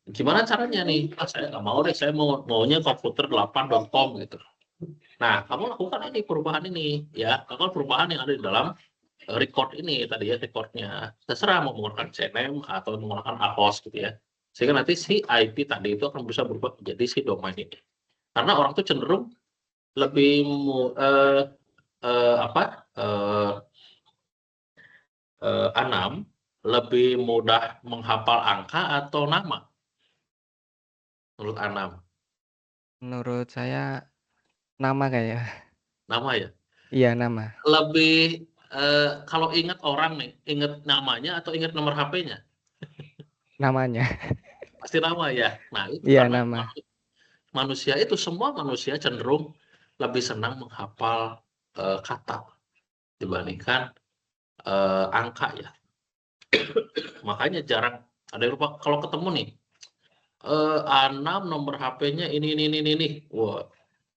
gimana caranya nih? Saya nggak mau deh, saya maunya komputer8.com gitu. Nah, kamu lakukan ini perubahan ini ya, lakukan perubahan yang ada di dalam record ini tadi ya, recordnya terserah mau menggunakan cname atau menggunakan a host gitu ya, sehingga nanti si IP tadi itu akan bisa berubah menjadi si domain ini. Karena orang tuh cenderung lebih Anam lebih mudah menghafal angka atau nama menurut Anam? Menurut saya nama kayaknya. Nama ya? Iya, nama. Lebih kalau ingat orang nih, ingat namanya atau ingat nomor HP-nya? Namanya. Pasti nama ya. Nah, itu Iya, karena nama. manusia itu, semua manusia cenderung lebih senang menghafal kata dibandingkan angka ya. Makanya jarang ada yang lupa kalau ketemu nih. Anam nomor HP-nya ini. Wah,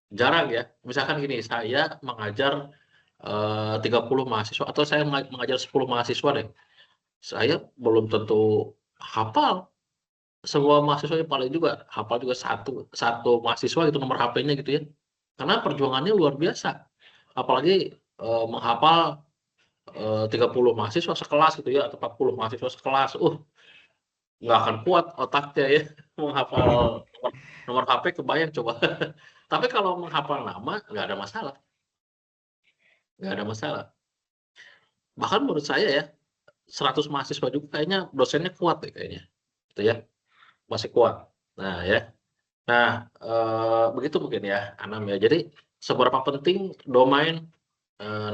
jarang ya. Misalkan gini, saya mengajar 30 mahasiswa atau saya mengajar 10 mahasiswa deh. Saya belum tentu hafal semua mahasiswa, yang paling juga hafal juga satu mahasiswa itu nomor HP-nya gitu ya. Karena perjuangannya luar biasa. Apalagi menghafal 30 mahasiswa sekelas gitu ya, atau 40 mahasiswa sekelas. Nggak akan kuat otaknya ya menghafal nomor HP, kebayang coba. Tapi kalau menghafal nama nggak ada masalah, nggak ada masalah. Bahkan menurut saya ya, 100 mahasiswa juga kayaknya dosennya kuat deh kayaknya, gitu ya, masih kuat. Nah ya, nah begitu mungkin ya Anam ya. Jadi seberapa penting domain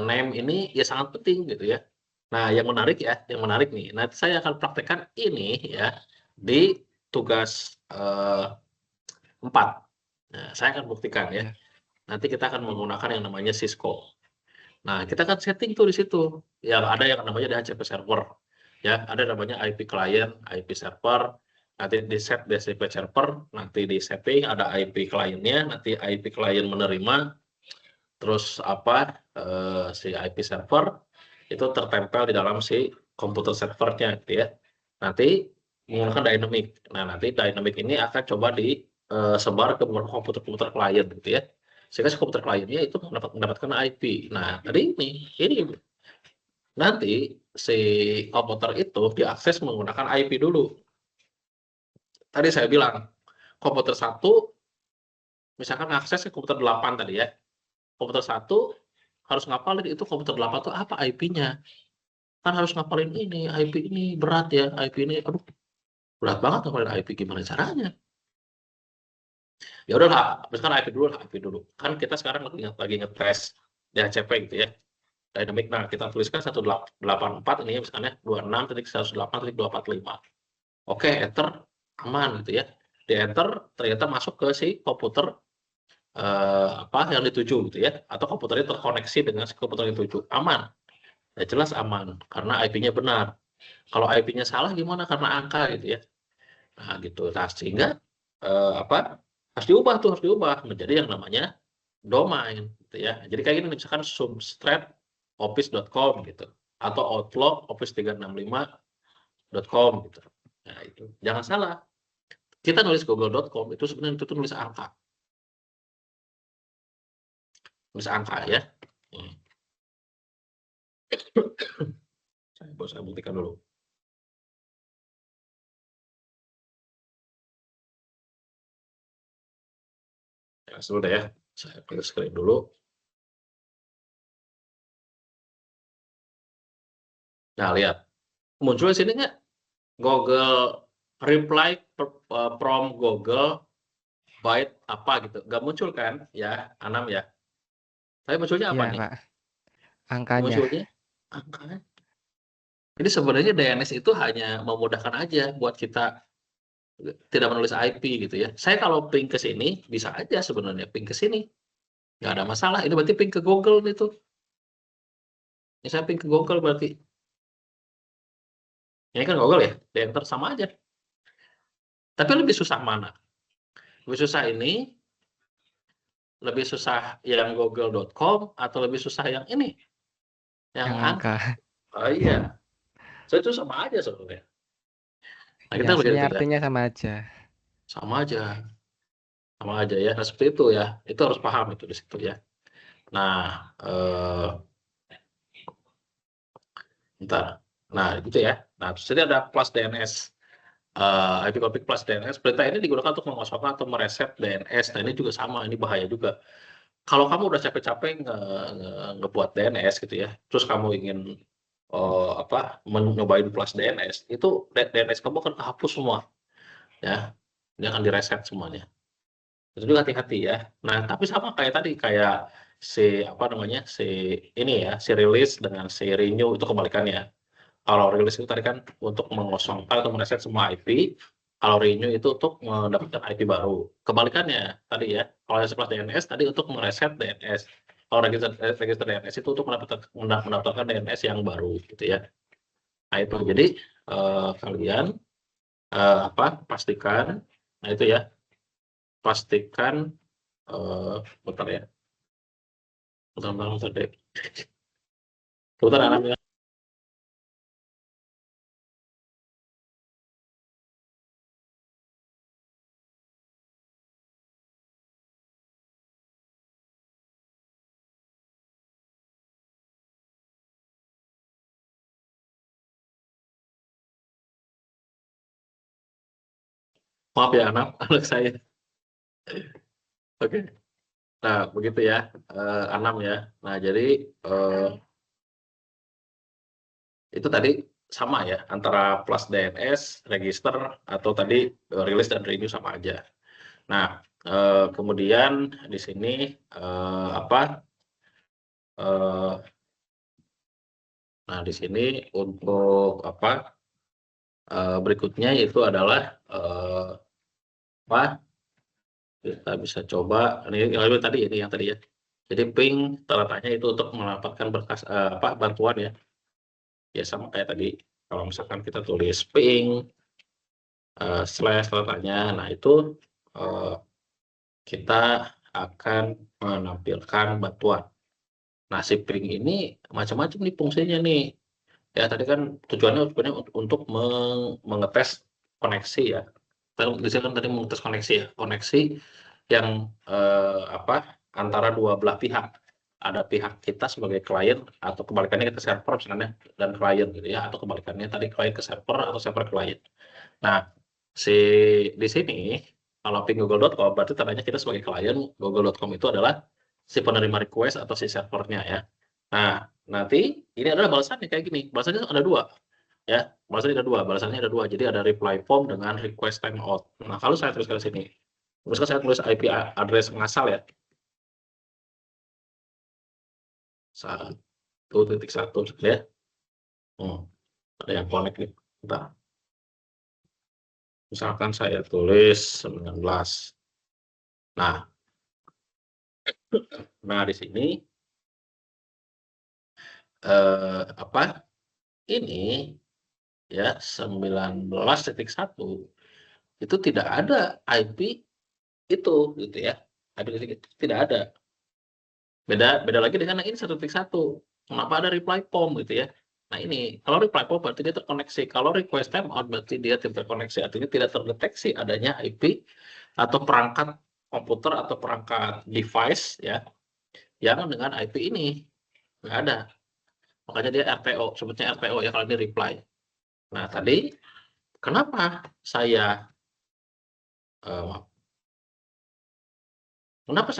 name ini ya, sangat penting gitu ya. Nah yang menarik nih, nanti saya akan praktekkan ini ya di tugas 4. Nah, saya akan buktikan ya. Iya. Nanti kita akan menggunakan yang namanya Cisco. Nah, kita akan setting tuh di situ. Yang ada yang namanya DHCP server. Ya, ada namanya IP client, IP server. Nanti di set DHCP server, nanti di setting ada IP kliennya, nanti IP klien menerima, terus si IP server itu tertempel di dalam si komputer servernya gitu ya. Nanti menggunakan dynamic. Nah, nanti dynamic ini akan coba disebar ke beberapa komputer klien gitu ya. Sehingga si komputer kliennya itu mendapatkan IP. Nah, tadi ini nanti si komputer itu diakses menggunakan IP dulu. Tadi saya bilang, komputer 1 misalkan akses ke komputer 8 tadi ya. Komputer 1 harus ngapalin itu komputer 8 itu apa IP-nya. Kan harus ngapalin ini, IP ini berat ya, IP ini aduh berat banget ngapalin IP, gimana caranya? Ya udahlah, misalkan IP dulu lah, IP dulu. Kan kita sekarang lagi ngetes DHCP gitu ya. Dynamic, nah kita tuliskan 184 ini ya, misalnya 26.108.245. Oke, enter, aman gitu ya. Di enter ternyata masuk ke si komputer yang dituju gitu ya, atau komputernya terkoneksi dengan si komputer yang dituju, aman. Ya jelas aman karena IP-nya benar. Kalau IP-nya salah gimana? Karena angka gitu ya. Nah gitu. Nah sehingga harus diubah menjadi yang namanya domain gitu ya. Jadi kayak gini misalkan substrat office.com gitu atau outlook office365.com gitu. Nah itu jangan salah. Kita nulis google.com itu sebenarnya itu nulis angka. Nulis angka ya. Saya buktikan dulu. Ya, sudah ya. Saya clear screen dulu. Nah, lihat. Muncul di sini nggak? Google reply from Google byte apa gitu. Nggak muncul kan? Ya, Anam ya. Tapi munculnya apa Iya, nih? Pak. Angkanya. Munculnya angka. Jadi sebenarnya DNS itu hanya memudahkan aja buat kita tidak menulis IP gitu ya. Saya kalau ping ke sini, bisa aja sebenarnya ping ke sini. Nggak ada masalah. Ini berarti ping ke Google itu. Ini saya ping ke Google berarti. Ini kan Google ya, di enter sama aja. Tapi lebih susah mana? Lebih susah ini, lebih susah yang google.com, atau lebih susah yang ini, yang Yang angka. angka. Oh iya, so itu sama aja sebenarnya. Nah Iya, kita sebenarnya begitu ya, artinya sama aja. sama aja ya. Nah seperti itu ya, itu harus paham itu di situ ya. Nah, bentar. Nah gitu ya. Nah terus ini ada plus DNS. IP config plus DNS. Perintah ini digunakan untuk mengosongkan atau mereset DNS. Nah ini juga sama, ini bahaya juga. Kalau kamu udah capek-capek ngebuat DNS gitu ya, terus kamu ingin nyobain plus DNS, itu DNS kamu akan kehapus semua, ya, ini akan direset semuanya. Itu juga hati-hati ya. Nah, tapi sama kayak tadi, kayak si ini ya, si release dengan si renew itu kebalikannya. Kalau release itu tadi kan untuk mengosongkan atau mereset semua IP, kalau renew itu untuk mendapatkan IP baru. Kebalikannya tadi ya, kalau yang plus DNS tadi untuk mereset DNS. Kalau register DNS itu untuk mendapatkan DNS yang baru gitu ya. Nah itu jadi kalian pastikan, nah itu ya, pastikan bentar ya, bentar deh, bentar ya. Maaf ya anak saya. Oke. Nah begitu ya, Anam ya. Nah jadi itu tadi sama ya, antara plus DNS, register, atau tadi release dan renew sama aja. Nah, kemudian di sini nah di sini untuk berikutnya yaitu adalah kita bisa coba ini yang tadi ya. Jadi ping tanda itu untuk mendapatkan berkas bantuan ya. Ya sama kayak tadi. Kalau misalkan kita tulis ping slash tanda, nah itu kita akan menampilkan bantuan. Nah, si ping ini macam-macam nih fungsinya nih. Ya, tadi kan tujuannya untuk mengetes koneksi ya. Di sini kan tadi mengetes koneksi ya, koneksi yang antara dua belah pihak, ada pihak kita sebagai klien atau kebalikannya kita server misalnya dan klien gitu ya, atau kebalikannya tadi klien ke server atau server klien. Nah, di sini kalau ping.google.com berarti tandanya kita sebagai klien, google.com itu adalah si penerima request atau si servernya ya. Nah, nanti ini adalah balasannya kayak gini, balasannya ada 2 ya, balasannya ada 2. Jadi ada reply form dengan request timeout. Nah, kalau saya tuliskan di sini, misalkan saya tulis IP address ngasal ya. 1.1 ya. Ada yang connect nih. Bentar. Misalkan saya tulis 19. Nah, di sini ini ya 19.1 itu tidak ada IP itu gitu ya. IP itu tidak ada. Beda lagi dengan yang ini 1.1. Kenapa ada reply form gitu ya. Nah ini, kalau reply form berarti dia terkoneksi. Kalau request timeout berarti dia tidak terkoneksi. Artinya tidak terdeteksi adanya IP atau perangkat komputer atau perangkat device ya yang dengan IP ini. Nggak ada. Makanya dia RTO, sebutnya RTO ya kalau dia reply. Nah tadi, kenapa saya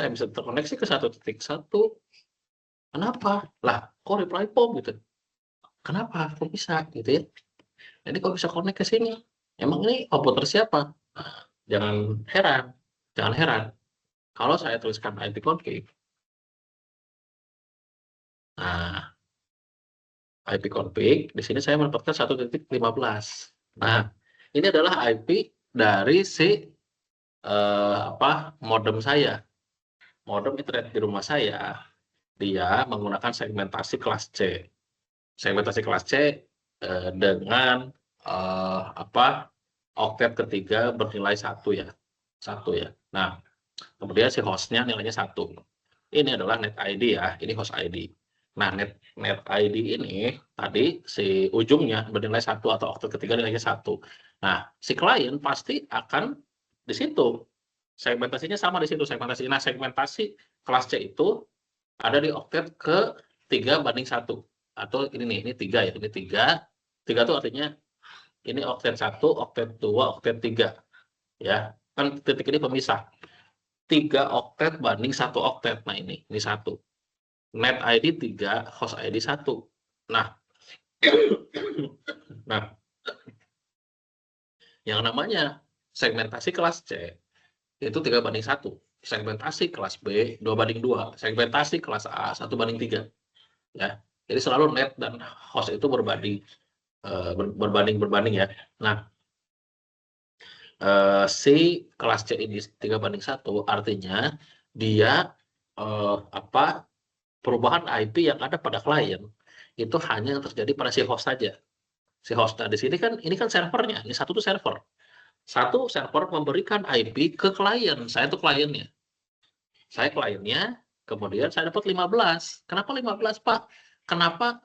bisa terkoneksi ke 1.1? Kenapa? Lah, kok reply form gitu? Kenapa? Kok bisa gitu ya? Ini kok bisa connect ke sini? Emang ini komputer siapa? Nah, jangan heran kalau saya tuliskan IP config. Nah, IP config di sini saya mendapatkan 1.15. Nah, ini adalah IP dari si modem saya. Modem internet di rumah saya, dia menggunakan segmentasi kelas C. Segmentasi kelas C dengan oktet ketiga bernilai 1 ya. Nah, kemudian si hostnya nilainya 1. Ini adalah net ID ya, ini host ID. Nah, net ID ini tadi si ujungnya bernilai 1 atau oktet ketiga nilainya 1. Nah, si klien pasti akan di situ. Segmentasinya sama di situ segmentasi. Nah, segmentasi kelas C itu ada di oktet ke 3:1. Atau ini nih, ini 3 ya, ini 3. 3 itu artinya ini oktet 1, oktet 2, oktet 3. Ya, kan titik ini pemisah. 3 oktet banding 1 oktet. Nah ini 1. Net ID 3, host ID 1. Nah, yang namanya segmentasi kelas C itu 3:1. Segmentasi kelas B 2:2. Segmentasi kelas A 1:3. Ya, jadi selalu net dan host itu berbanding ya. Nah, si kelas C ini 3:1 artinya dia perubahan IP yang ada pada klien itu hanya yang terjadi pada si host saja. Si host. Nah, di sini kan ini kan servernya. Ini satu tuh server. Satu server memberikan IP ke klien. Saya tuh kliennya. Saya kliennya, kemudian saya dapat 15. Kenapa 15, Pak? Kenapa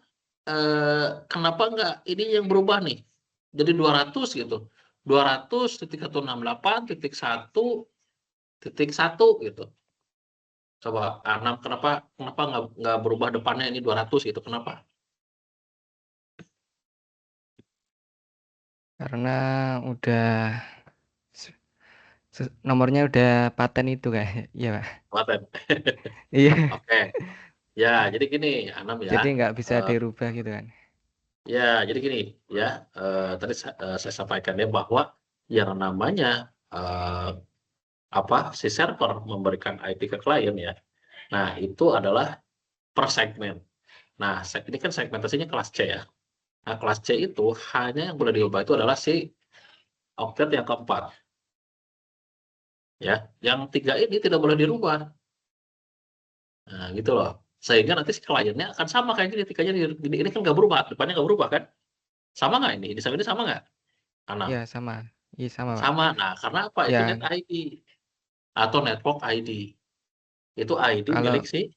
enggak ini yang berubah nih? Jadi 200 gitu. 200.168.1.1 gitu. Coba kenapa nggak berubah depannya ini 200 gitu? Kenapa? Karena udah nomornya udah paten itu kayak, iya Pak. Paten. Iya. Oke. Ya, jadi gini, Anam ya. Jadi nggak bisa dirubah gitu kan. Ya, jadi gini ya, tadi saya sampaikan ya bahwa yang namanya si server memberikan IP ke klien ya. Nah, itu adalah per segmen. Nah, ini kan segmentasinya kelas C ya. Nah, kelas C itu hanya yang boleh diubah itu adalah si oktet yang keempat. Ya, yang 3 ini tidak boleh dirubah. Nah, gitu loh. Sehingga nanti si kliennya akan sama kayak gini, tikanya ini kan nggak berubah, depannya nggak berubah kan? Sama nggak ini? Desain ini sama nggak? Anam? Iya sama. Iya sama Pak. Sama. Nah, karena apa? Itu net Yang ID atau network ID. Itu ID kalau milik si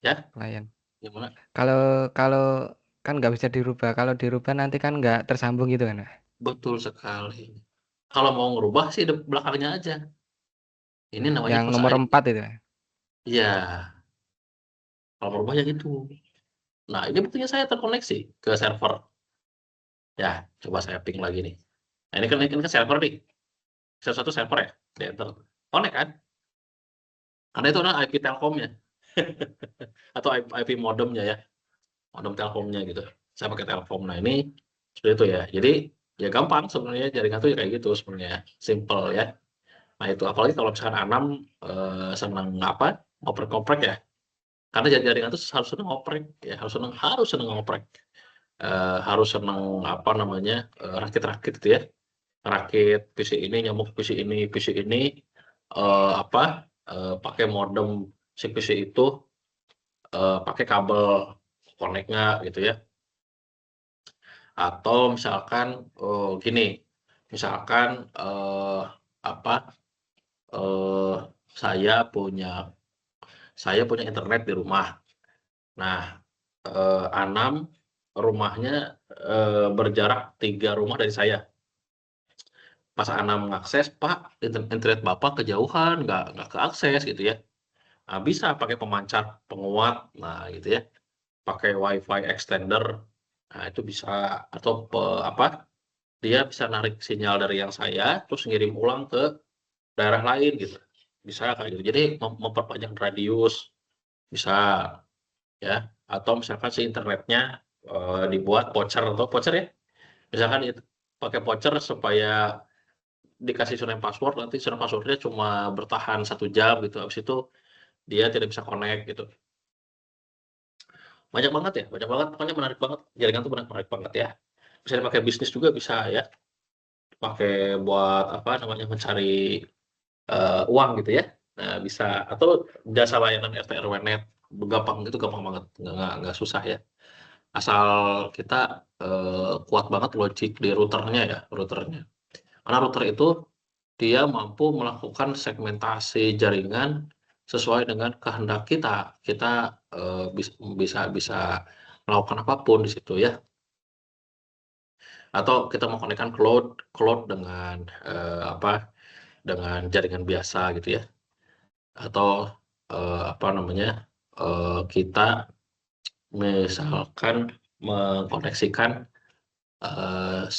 ya, klien. gimana? Kalau kalau kan nggak bisa dirubah. Kalau dirubah nanti kan nggak tersambung gitu kan Pak. Betul sekali. Kalau mau ngerubah sih belakangnya aja. Ini namanya Yang host nomor ID. 4 itu. Iya. Kalau merubahnya gitu. Nah, ini buktinya saya terkoneksi ke server. Ya, coba saya ping lagi nih. Nah, ini kan server nih. Satu server ya, di enter. Connect kan? Karena itu adalah IP Telkomnya atau IP modemnya ya, modem Telkomnya gitu. Saya pakai Telkom. Nah, ini seperti itu ya. Jadi ya gampang sebenarnya jaringan tuh ya kayak gitu sebenarnya, simple ya. Nah, itu apalagi kalau misalkan Anam seneng apa? Ngoprek-ngoprek ya. Karena jaringan tuh harus seneng ngoprek ya, harus seneng ngoprek. Harus seneng apa namanya? Rakit-rakit gitu ya. Rakit PC ini, nyambung ke PC ini apa? Pakai modem si PC itu, pakai kabel connect nggak gitu ya. Atau misalkan gini, misalkan apa? eh, saya punya internet di rumah. Nah, Anam rumahnya berjarak 3 rumah dari saya. Pas Anam mengakses, "Pak, internet Bapak kejauhan, nggak keakses," gitu ya. Nah, bisa pakai pemancar penguat, nah gitu ya, pakai WiFi extender, nah itu bisa, atau apa, dia bisa narik sinyal dari yang saya, terus ngirim ulang ke daerah lain gitu, bisa kayak gitu. Jadi memperpanjang radius, bisa ya, atau misalkan si internetnya dibuat voucher atau voucher ya, misalkan itu pakai voucher supaya dikasih password, nanti passwordnya cuma bertahan 1 jam gitu, habis itu dia tidak bisa connect gitu. Banyak banget ya, banyak banget, pokoknya menarik banget, jaringan tuh menarik banget ya. Bisa dipakai bisnis juga bisa ya, pakai buat apa namanya, mencari uang gitu ya. Nah, bisa, atau jasa layanan RT RW net, gampang gitu, gampang banget, nggak susah ya. Asal kita kuat banget logic di routernya ya, routernya. Karena router itu dia mampu melakukan segmentasi jaringan sesuai dengan kehendak kita. Kita bisa bisa melakukan apapun di situ ya. Atau kita mau konekkan cloud cloud dengan apa, dengan jaringan biasa gitu ya. Atau apa namanya, kita misalkan mengkoneksikan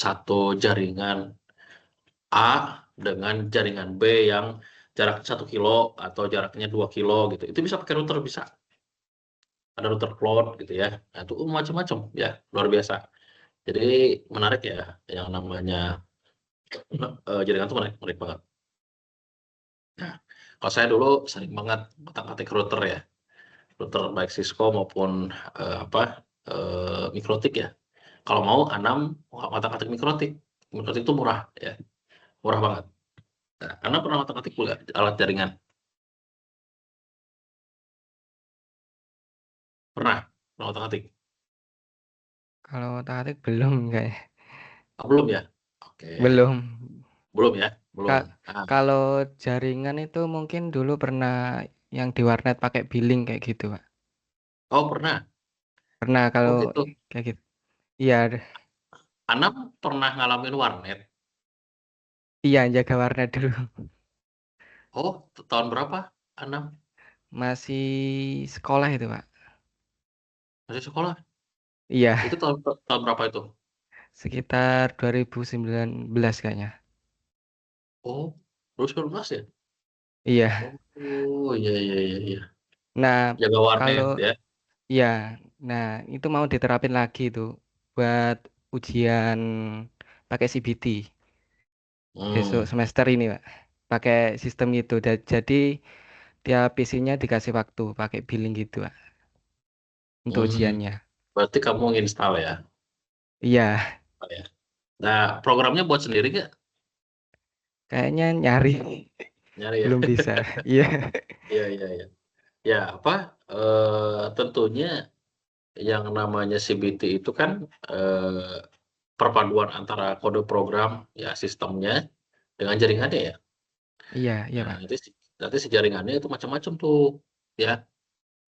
satu jaringan A dengan jaringan B yang jarak 1 kilo atau jaraknya 2 kilo gitu. Itu bisa pakai router, bisa. Ada router cloud gitu ya. Nah, itu macam-macam ya, luar biasa. Jadi menarik ya yang namanya jaringan itu menarik, menarik banget. Nah, kalau saya dulu sering banget ngotak-ngatik router ya. Router baik Cisco maupun apa, Mikrotik ya. Kalau mau Anam ngotak-ngatik Mikrotik. Mikrotik itu murah ya, murah banget. Nah, Anam pernah ngotak-ngatik nggak alat jaringan? Pernah? Pernah ngotak-ngatik? Kalau otak-atik belum kayaknya. Oh, belum ya? Oke, Belum. belum ya? Belum. Kak, Ah, kalau jaringan itu mungkin dulu pernah yang di warnet pakai billing kayak gitu, Pak. oh pernah? Pernah Oh kalau gitu. kayak gitu. Iya, Anam pernah ngalamin warnet? iya jaga warnet dulu. Oh, tahun berapa Anam? Masih sekolah itu, Pak. Masih sekolah? Iya, Itu tahun tahun berapa itu? sekitar 2019 kayaknya. Oh, 2019 ya? Iya. Oh, iya iya iya iya. Nah, Jaga warnet kalau ya? iya, nah itu mau diterapin lagi tuh buat ujian pakai CBT besok Hmm, semester ini, Pak. Pakai sistem itu. Jadi tiap PC-nya dikasih waktu pakai billing gitu, Pak, untuk hmm. ujiannya. Berarti kamu install ya? Iya, Oh, ya. Nah, programnya buat sendiri nggak? kayaknya nyari Nyari ya? belum bisa. Iya. Iya iya iya. Ya apa? Tentunya yang namanya CBT itu kan perpaduan antara kode program ya, sistemnya dengan jaringannya ya. Iya, iya, Nah, Pak. nanti si jaringannya itu macam-macam tuh ya.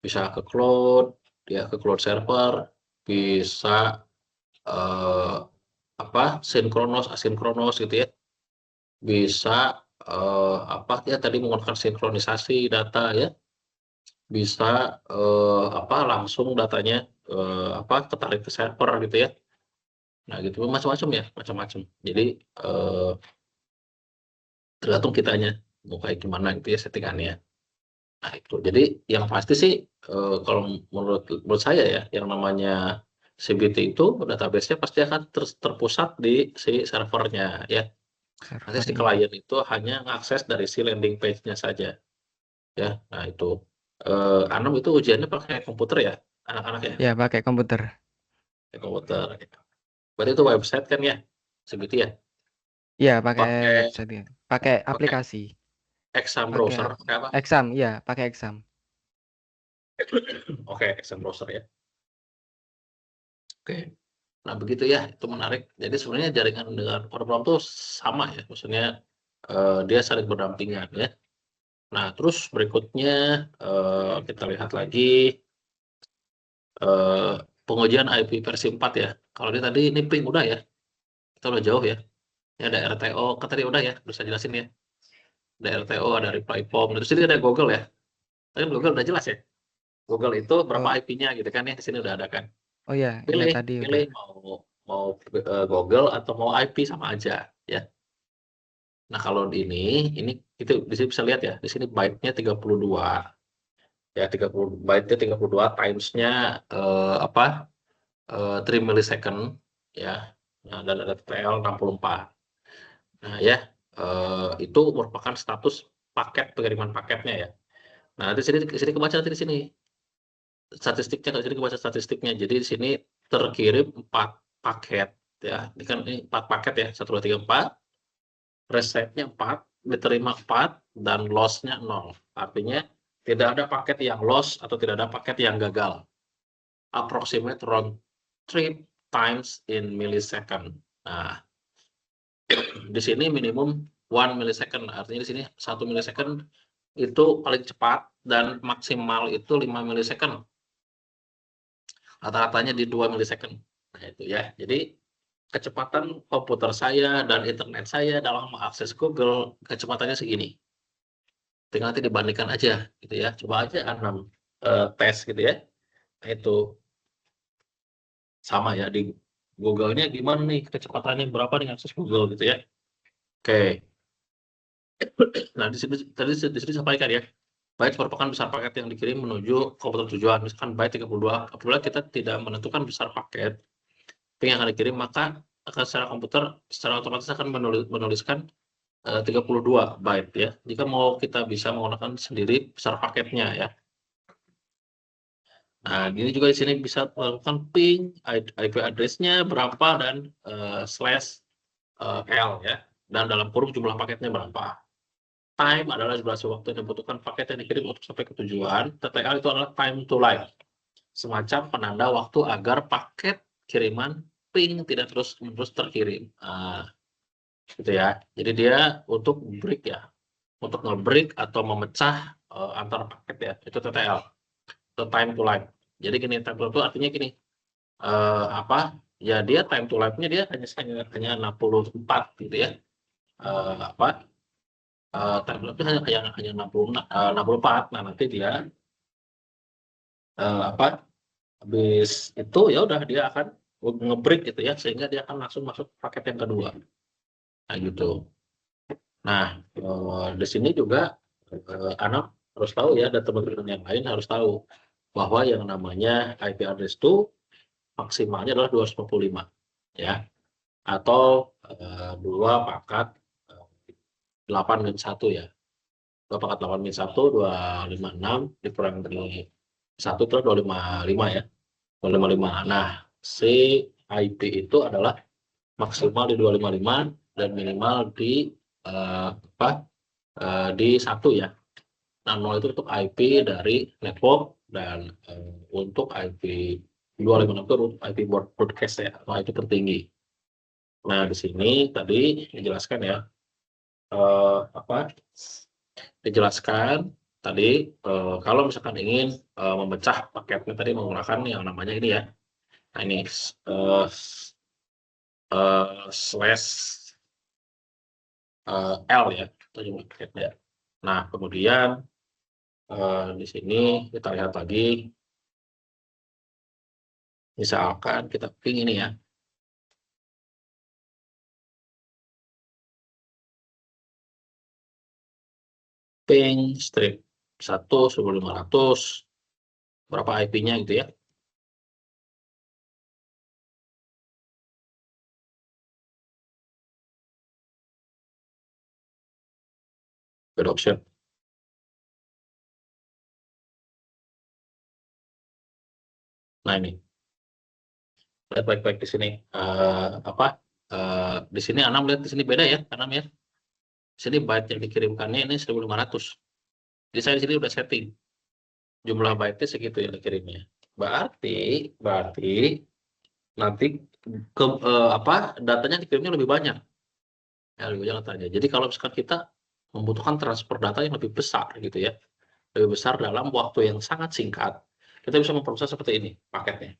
Bisa ke cloud, ya ke cloud server, bisa eh, apa, sinkronos, asinkronos gitu ya. Bisa apa ya, tadi menggunakan sinkronisasi data ya. bisa langsung datanya ketarik ke server gitu ya. Nah gitu macam-macam ya, macam-macam. Jadi tergantung kitanya mau kayak gimana gitu ya settingannya. Nah itu. Jadi yang pasti sih kalau menurut saya ya, yang namanya CBT itu database-nya pasti akan terpusat di si servernya ya. Nanti si servernya. klien itu hanya mengakses dari si landing page-nya saja ya. Nah itu. Anam itu ujiannya pakai komputer ya, anak-anak ya, Ya, pakai komputer. pakai komputer. Berarti itu website kan ya, CBT ya. Ya, pakai Pakai website ya. Pakai pakai aplikasi. Exam Pakai browser, pakai apa? exam, ya, pakai exam. Oke, Exam browser ya. Oke. Nah begitu ya, itu menarik. Jadi sebenarnya jaringan dengan program tuh sama ya, maksudnya dia saling berdampingan ya. Nah terus berikutnya kita lihat lagi pengujian IP versi 4 ya. Kalau ini tadi ini ping udah ya, kita udah jauh ya. Ini ada RTO, kan tadi udah ya, bisa jelasin ya. Ada RTO, ada reply form, terus ini ada Google ya. Tadi Google udah jelas ya. Google itu berapa Oh, IP-nya gitu kan ya, di sini udah ada kan. oh ya, ya Pilih, tadi udah. pilih mau mau Google atau mau IP sama aja ya. Nah, kalau di ini itu di sini bisa lihat ya, di sini byte-nya 32 ya, 30 byte-nya 32 times-nya 3 millisecond ya. Nah, dan ada TTL 64. Nah, ya itu merupakan status paket pengiriman paketnya ya. Nah, di sini kebaca nanti di sini statistiknya, di sini kebaca statistiknya. Jadi di sini terkirim 4 paket ya. Ini kan ini 4 paket ya, 1 2 3 4. Resepnya 4, diterima 4, dan loss-nya 0. Artinya tidak ada paket yang loss atau tidak ada paket yang gagal. Approximate round trip times in millisecond. Nah, di sini minimum 1 millisecond. Artinya di sini 1 millisecond itu paling cepat dan maksimal itu 5 millisecond. Rata-ratanya di 2 millisecond. Nah, itu ya. Jadi kecepatan komputer saya dan internet saya dalam mengakses Google kecepatannya segini. Tinggal nanti dibandingkan aja gitu ya. Coba aja Anam tes gitu ya. Nah, itu sama ya di Google-nya gimana nih kecepatannya berapa nih akses Google gitu ya. Oke. Nah, di sini tadi di sini disampaikan ya. Byte merupakan besar paket yang dikirim menuju komputer tujuan. Misalkan byte 32, apabila kita tidak menentukan besar paket yang akan dikirim, maka akan secara komputer secara otomatis akan menuliskan 32 byte ya. Jika mau kita bisa menggunakan sendiri besar paketnya ya. Nah, ini juga di sini bisa melakukan ping, IP address-nya berapa dan slash L ya. Dan dalam kurung jumlah paketnya berapa. Time adalah durasi waktu yang dibutuhkan paket yang dikirim untuk sampai ke tujuan. TTL itu adalah time to live. Semacam penanda waktu agar paket kiriman ping tidak terus-menerus terkirim. Nah, gitu ya. Jadi dia untuk break ya. Untuk nge-break atau memecah antar paket ya. Itu TTL. Itu time to live. Jadi gini, time to live itu artinya gini, ya dia time to live-nya dia hanya 64 gitu ya. Time to live-nya hanya 64. Nah, nanti dia habis itu ya udah dia akan nge-break gitu ya, sehingga dia akan langsung masuk paket yang kedua. Nah, gitu. Nah, di sini juga anak harus tahu ya, dan teman-teman yang lain harus tahu bahwa yang namanya IP address itu maksimalnya adalah 255 ya, atau 2 pangkat 8 min 1 ya. 2 pangkat 8 min 1, 256 dikurang dari 1 itu 255 ya. 255. Nah, si IP itu adalah maksimal di 255 dan minimal di di 1 ya. Nah, 0 itu untuk IP dari network, dan untuk IP 256 itu untuk IP broadcast ya, atau IP tertinggi. Nah, di sini tadi dijelaskan ya, dijelaskan tadi kalau misalkan ingin memecah paketnya tadi menggunakan yang namanya ini ya. Nah, ini slash L ya, itu paketnya. Nah, kemudian Di sini kita lihat lagi, misalkan kita ping ini ya, ping strip 1.1500, berapa IP-nya gitu ya. Bad option. Nah ini, lihat baik-baik di sini. Di sini Anam lihat di sini beda ya, Anam ya. Di sini byte yang dikirimkannya ini 1.500. Jadi saya di sini udah setting jumlah byte-nya segitu yang dikirimnya. Berarti nanti datanya dikirimnya lebih banyak. Ya, lebih banyak datanya. Jadi kalau misalkan kita membutuhkan transfer data yang lebih besar gitu ya, lebih besar dalam waktu yang sangat singkat, kita bisa memproses seperti ini paketnya.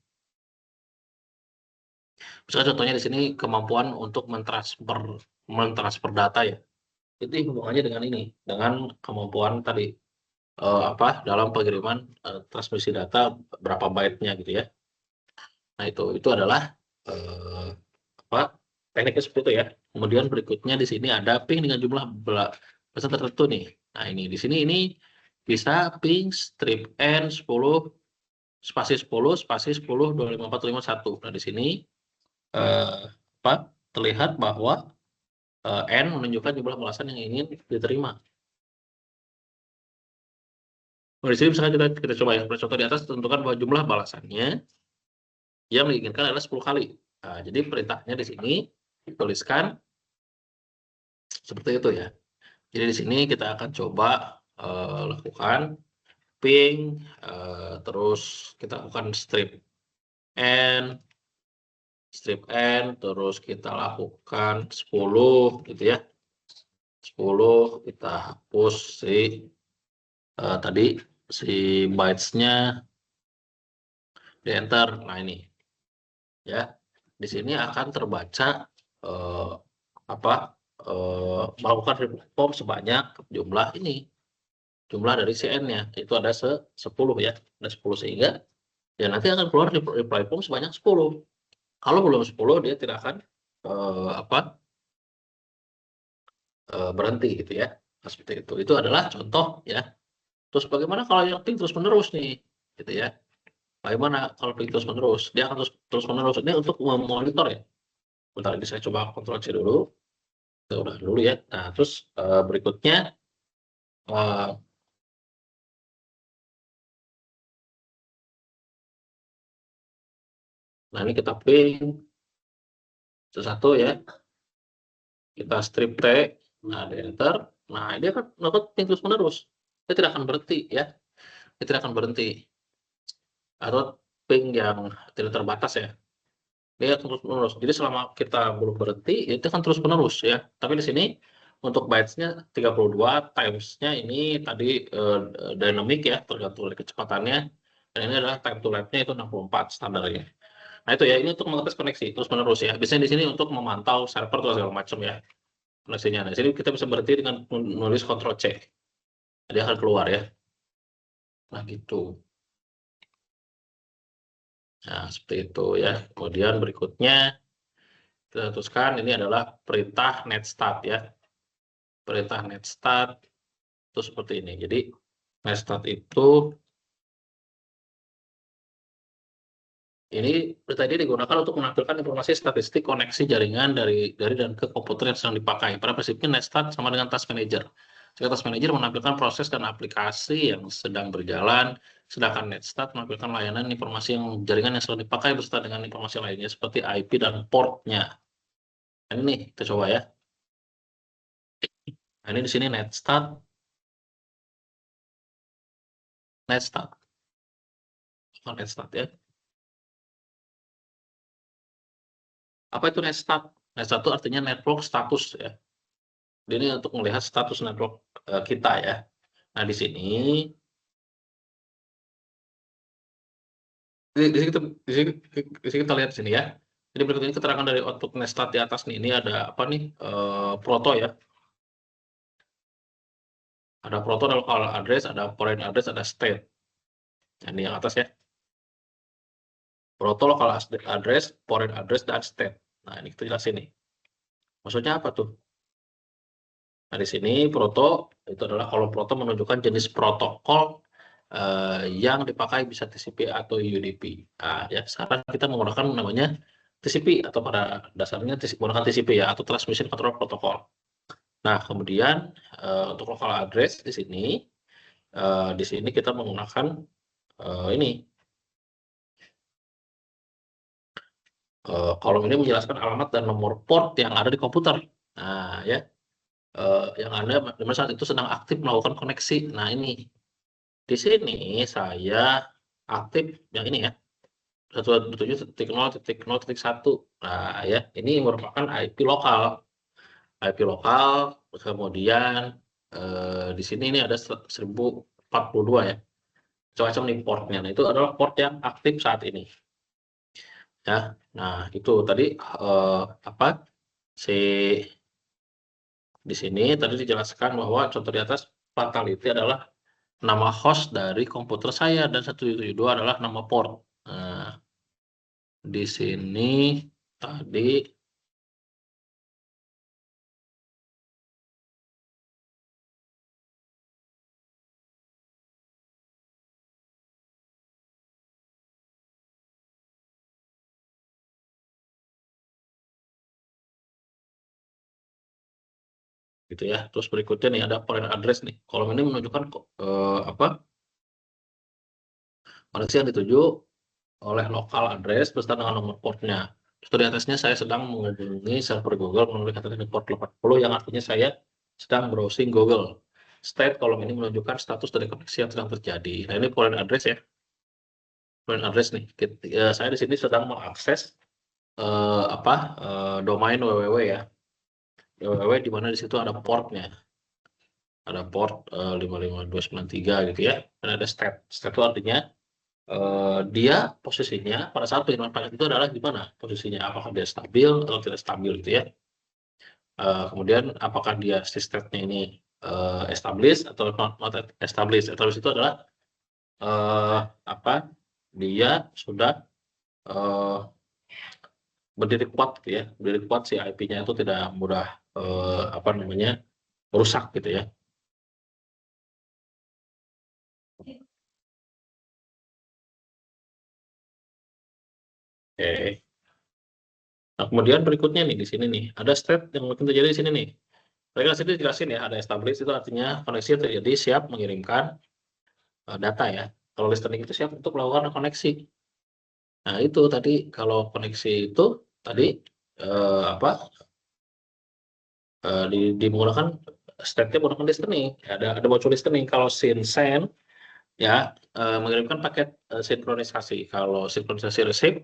Misalnya contohnya di sini kemampuan untuk mentransfer data ya. Itu hubungannya dengan ini, dengan kemampuan tadi dalam pengiriman transmisi data berapa byte-nya gitu ya. Nah, itu adalah eh, tekniknya seperti itu ya. Kemudian berikutnya di sini ada ping dengan jumlah pesan tertentu nih. Nah, ini di sini ini bisa ping strip n 10 spasi 10 spasi 10 25451. Nah, di sini eh, terlihat bahwa n menunjukkan jumlah balasan yang ingin diterima. Nah, di sini misalkan kita coba ya, contoh di atas tentukan bahwa jumlah balasannya yang diinginkan adalah 10 kali. Nah, jadi perintahnya di sini dituliskan seperti itu ya. Jadi di sini kita akan coba lakukan ping, terus kita lakukan n, terus kita lakukan 10 gitu ya. 10 kita hapus tadi si bytes-nya di enter. Nah ini ya, di sini akan terbaca melakukan form sebanyak jumlah ini, jumlah dari CN-nya itu ada 10 ya, ada 10 sehingga ya nanti akan keluar reply form sebanyak 10. Kalau belum 10 dia tidak akan berhenti gitu ya. Nah, seperti itu. Itu adalah contoh ya. Terus bagaimana kalau yang ping terus menerus nih, gitu ya. Bagaimana kalau ping terus menerus? Dia akan terus menerus. Ini untuk memonitor ya. Bentar ini saya coba Ctrl C dulu. Kita udah dulu ya. Nah, terus berikutnya nah ini kita ping satu ya. Kita strip T. Nah, di enter. Nah, dia akan melakukan ping terus menerus. Dia tidak akan berhenti ya. Dia tidak akan berhenti. Atau ping yang tidak terbatas ya. Dia akan terus menerus. Jadi selama kita belum berhenti, itu akan terus menerus ya. Tapi di sini untuk bytes-nya 32, times-nya ini tadi dynamic ya, tergantung dari kecepatannya. Dan ini adalah time to live-nya itu 64 standarnya. Nah itu ya, ini untuk mengetes koneksi terus menerus ya. Biasanya di sini untuk memantau server atau segala macam ya koneksinya. Nah, di sini kita bisa berhenti dengan menulis Ctrl C. Dia akan keluar ya. Nah gitu. Nah seperti itu ya. Kemudian berikutnya kita teruskan ini adalah perintah netstart ya. Perintah netstart itu seperti ini. Jadi netstart itu ini perintah ini digunakan untuk menampilkan informasi statistik koneksi jaringan dari dan ke komputer yang sedang dipakai. Pada prinsipnya netstart sama dengan task manager. Jika task manager menampilkan proses dan aplikasi yang sedang berjalan, sedangkan netstart menampilkan layanan informasi yang jaringan yang sedang dipakai beserta dengan informasi lainnya seperti IP dan port-nya. Nah, ini kita coba ya. Nah, ini di sini netstart, netstart ya. Apa itu netstart? Netstart itu artinya network status ya. Ini untuk melihat status network kita ya. Nah, di sini kita lihat di sini ya. Jadi berikut ini keterangan dari output Nestat di atas nih. Ini ada apa nih? Proto ya. Ada proto, ada local address, ada foreign address, ada state. Ini yang atas ya. Proto, local address, foreign address, dan state. Nah, ini kita jelasin nih. Maksudnya apa tuh? Nah, di sini proto itu adalah kalau proto menunjukkan jenis protokol yang dipakai bisa TCP atau UDP. Nah, ya sekarang kita menggunakan namanya TCP atau pada dasarnya menggunakan TCP ya, atau Transmission Control Protocol. Nah, kemudian untuk local address di sini kita menggunakan ini. Kolom ini menjelaskan alamat dan nomor port yang ada di komputer. Nah, ya, yang Anda saat itu sedang aktif melakukan koneksi. Nah, ini di sini saya aktif yang ini ya, 127.0.0.1. Nah, ya, ini merupakan IP lokal. IP lokal, kemudian di sini ini ada 1042 ya. Macam-macam nih portnya. Nah, itu adalah port yang aktif saat ini. Ya, nah itu tadi apa si di sini tadi dijelaskan bahwa contoh di atas fatality adalah nama host dari komputer saya dan 172 adalah nama port. Nah, di sini tadi gitu ya. Terus berikutnya nih ada foreign address nih. Kolom ini menunjukkan apa koneksi yang dituju oleh local address beserta dengan nomor portnya. Terus di atasnya saya sedang menghubungi server Google melalui kata port 80 yang artinya saya sedang browsing Google. State kolom ini menunjukkan status dari koneksi yang sedang terjadi. Nah, ini foreign address ya. Foreign address nih. Saya di sini sedang mengakses domain www ya. www di mana di situ ada portnya. Ada port 55293 gitu ya. Dan ada state. State itu artinya dia posisinya pada saat pengiriman paket itu adalah di mana posisinya, apakah dia stabil atau tidak stabil gitu ya. Kemudian apakah dia sistemnya ini established atau not established. Established itu adalah dia sudah berdiri kuat gitu ya, berdiri kuat si IP-nya itu tidak mudah rusak gitu ya. Oke. Nah, kemudian berikutnya nih di sini nih ada state yang mungkin terjadi di sini nih. Saya sini jelasin ya, ada established itu artinya koneksi terjadi siap mengirimkan data ya. Kalau listening itu siap untuk melakukan koneksi. Nah, itu tadi kalau koneksi itu tadi menggunakan state-nya menggunakan listening. Ada muncul listening. Kalau send ya mengirimkan paket sinkronisasi. Kalau sinkronisasi receive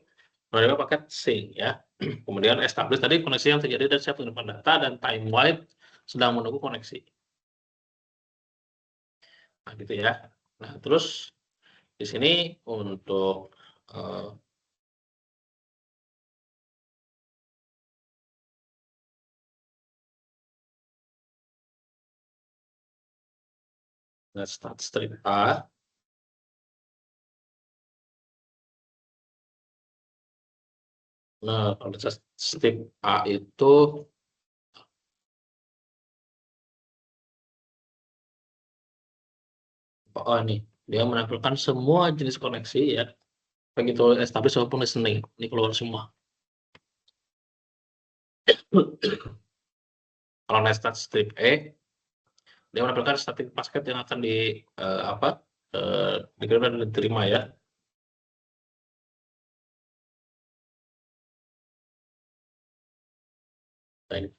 menerima paket sync ya. Kemudian establish tadi koneksi yang terjadi dan siap mengirimkan data, dan time wait sedang menunggu koneksi. Nah, gitu ya. Nah, terus di sini untuk start strip A. Nah, kalau strip A itu nih dia menampilkan semua jenis koneksi ya, begitu establish maupun listening, ini keluar semua. Kalau nested strip E, dia menampilkan static paket yang akan dikirim dan diterima ya. Nah, ini.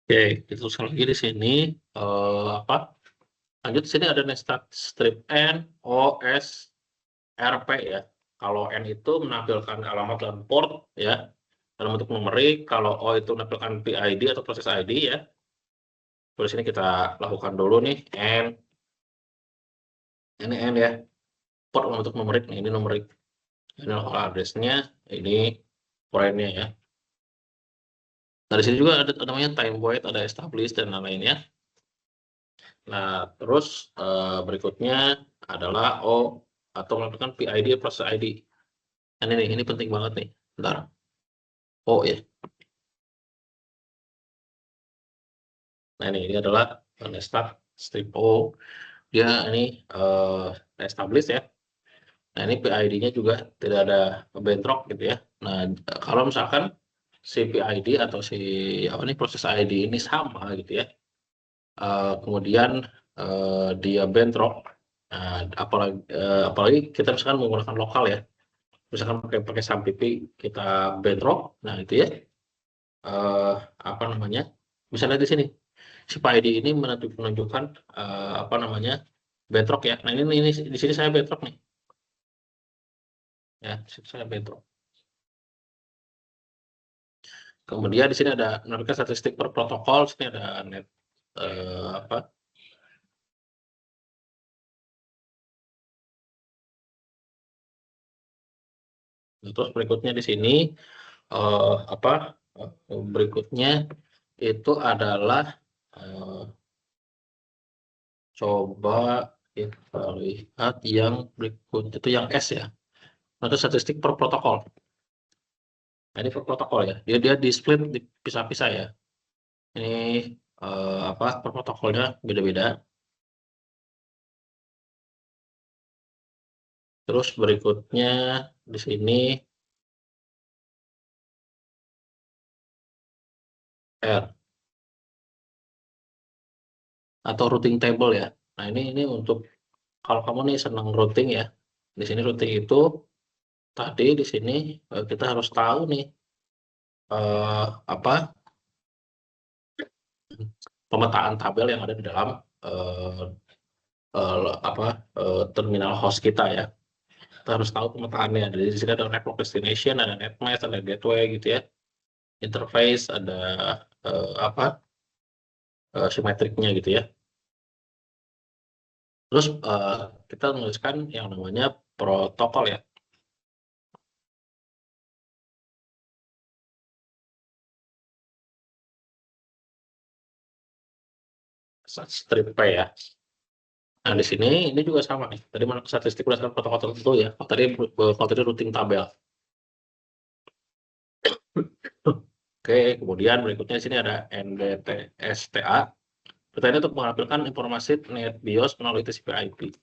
Oke, diteruskan lagi di sini lanjut di sini ada nested strip N, O, S, RP ya. Kalau N itu menampilkan alamat dan port ya. dalam bentuk numerik. Kalau O itu menampilkan PID atau proses ID ya. Terus ini kita lakukan dulu nih ini N ya. Port dalam bentuk numerik nih, ini numerik. Ini local address-nya, ini foreign-nya ya. Nah, di sini juga ada namanya time void, ada establish dan lain-lainnya. Nah, terus berikutnya adalah O atau melakukan PID proses ID. Nah, ini penting banget nih. Bentar. O ya. Nah, ini adalah start strip O. Dia ini establish ya. Nah, ini PID-nya juga tidak ada bentrok gitu ya. Nah, kalau misalkan si PID atau si proses ID ini sama gitu ya. Kemudian dia bentrok. Nah, apalagi kita misalkan menggunakan lokal ya. Misalkan pakai SAMPP kita bentrok. Nah, itu ya. Bisa lihat di sini. Si PID ini menunjukkan bentrok ya. Nah, ini di sini saya bentrok nih. Ya, di sini saya bentrok. Kemudian di sini ada menurunkan statistik per protokol. Sini ada net terus berikutnya di sini berikutnya itu adalah coba kita lihat yang berikut itu yang S ya. Itu statistik per protokol. Nah, ini per protokol ya. Dia di split dipisah-pisah ya. Ini per protokolnya beda-beda. Terus berikutnya di sini R atau routing table ya. Nah, ini untuk kalau kamu nih senang routing ya. Di sini routing itu tadi di sini kita harus tahu nih pemetaan tabel yang ada di dalam terminal host kita ya. Kita harus tahu pemetaannya. Jadi di sini ada network destination, ada netmask, ada gateway gitu ya. Interface, ada simetriknya gitu ya. Terus kita menuliskan yang namanya protokol ya. Strip P ya. Nah, di sini ini juga sama nih. Tadi mana statistik berdasarkan protokol tertentu ya. Kalau tadi routing tabel. Oke, kemudian berikutnya di sini ada NBTSTA. Pertanyaan untuk mengambilkan informasi NetBIOS melalui TCP/IP.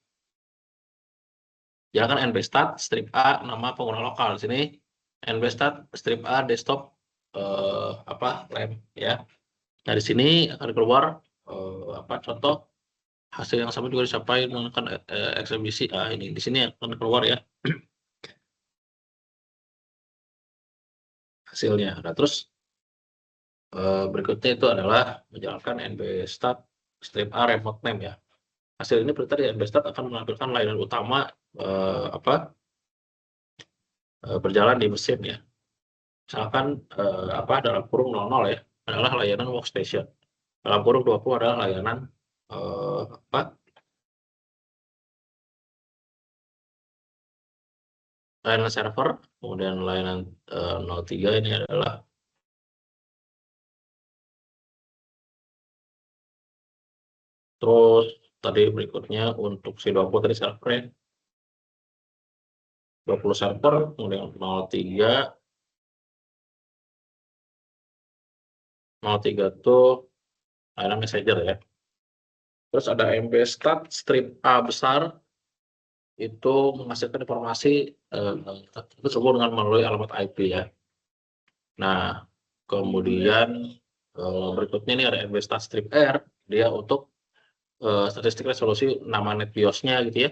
Jangan nbstat strip A nama pengguna lokal. Di sini nbstat strip A desktop LAN ya. Nah, di sini akan keluar contoh hasil yang sama juga dicapai menggunakan XMPC. Ini di sini akan keluar ya hasilnya. Nah, terus berikutnya itu adalah menjalankan nbstat strip A remote name ya. Hasil ini perintah di nbstat akan menampilkan layanan utama berjalan di mesin ya. Misalkan dalam kurung 00 ya adalah layanan workstation. Dalam kurung 20 adalah layanan layanan server, kemudian layanan 03 ini adalah terus tadi berikutnya untuk si 20 tadi servernya 20 server, kemudian 03 itu layanan messenger ya. Terus ada mbstat strip A besar itu menghasilkan informasi tersebut dengan melalui alamat IP ya. Nah, kemudian berikutnya ini ada nbstat strip R, dia untuk statistik resolusi nama NetBIOS-nya gitu ya.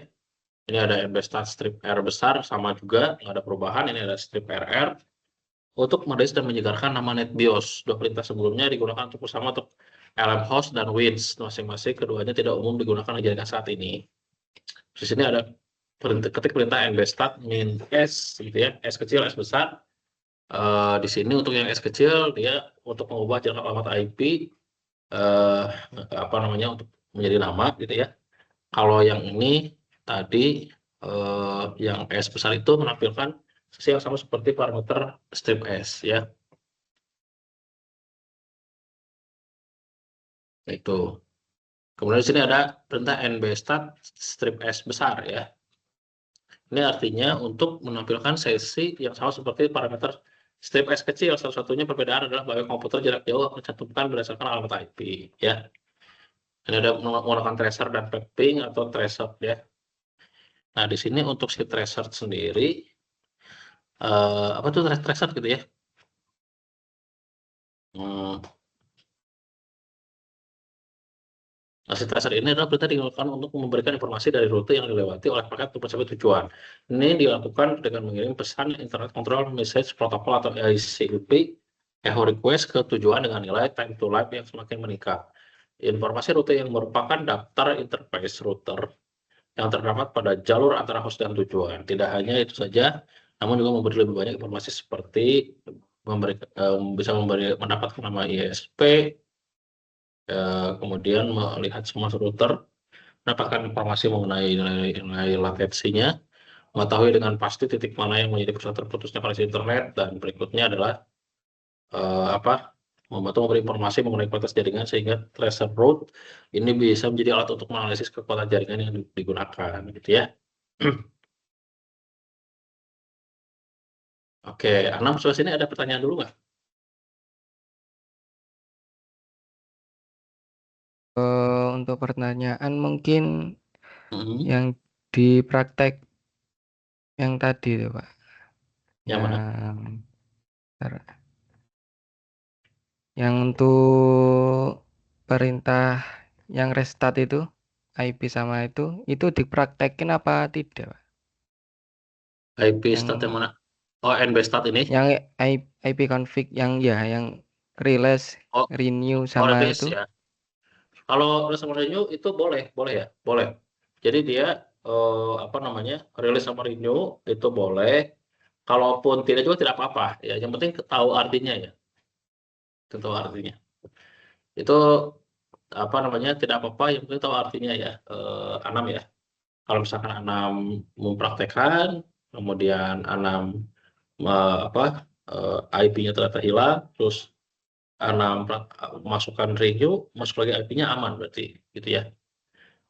Ini ada nbstat strip R besar, sama juga, nggak ada perubahan. Ini ada strip RR untuk meredaksi dan menyegarkan nama NetBIOS. Dua perintah sebelumnya digunakan untuk bersama untuk LM host dan WINS. Masing-masing keduanya tidak umum digunakan di jaringan saat ini. Di sini ada ketik perintah nbstat min S gitu ya, S kecil, S besar. Di sini untuk yang S kecil dia untuk mengubah jarak alamat IP eh, apa namanya untuk menjadi nama gitu ya. Kalau yang ini tadi yang S besar itu menampilkan sisi yang sama seperti parameter strip S ya. Itu. Kemudian di sini ada perintah nbstat strip S besar ya. Ini artinya untuk menampilkan sesi yang sama seperti parameter strip S kecil. Satu-satunya perbedaan adalah bahwa komputer jarak jauh mencantumkan berdasarkan alamat IP ya. Ini ada menggunakan tracer dan mapping atau tracer ya. Nah, di sini untuk si tracer sendiri apa tuh tracer gitu ya? Hmm, Nah, si tracer ini adalah perintah digunakan untuk memberikan informasi dari rute yang dilewati oleh paket untuk mencapai tujuan. Ini dilakukan dengan mengirim pesan Internet Control Message Protocol atau ICMP echo request ke tujuan dengan nilai time to live yang semakin meningkat. Informasi rute yang merupakan daftar interface router yang terdapat pada jalur antara host dan tujuan. Tidak hanya itu saja, namun juga memberi lebih banyak informasi seperti bisa mendapatkan nama ISP, kemudian melihat semua router, mendapatkan informasi mengenai nilai latensinya, mengetahui dengan pasti titik mana yang menjadi pusat terputusnya koneksi internet, dan berikutnya adalah apa membantu memberi informasi mengenai kualitas jaringan sehingga tracer route ini bisa menjadi alat untuk menganalisis kekuatan jaringan yang digunakan, gitu ya. Oke, Anam sampai sini ada pertanyaan dulu nggak? Untuk pertanyaan mungkin Hmm, yang di praktek yang tadi tuh Pak, yang mana? yang bentar. Yang untuk perintah yang restart itu IP sama itu dipraktekin apa tidak Pak? IP stat yang Yang mana? Oh, NB stat ini. yang IP config yang ya yang release, Oh, renew oh sama release itu. ya. Kalau release sama renew itu boleh, boleh ya, boleh. Jadi dia apa namanya release sama renew itu boleh. Kalaupun tidak juga tidak apa-apa. Ya, yang penting tahu artinya ya, tahu artinya. Itu apa namanya tidak apa-apa. Yang penting tahu artinya ya, Anam ya. Kalau misalkan Anam mempraktekkan, kemudian Anam apa IP-nya ternyata hilang, terus Anam masukkan renew, masuk lagi IP-nya aman berarti, gitu ya.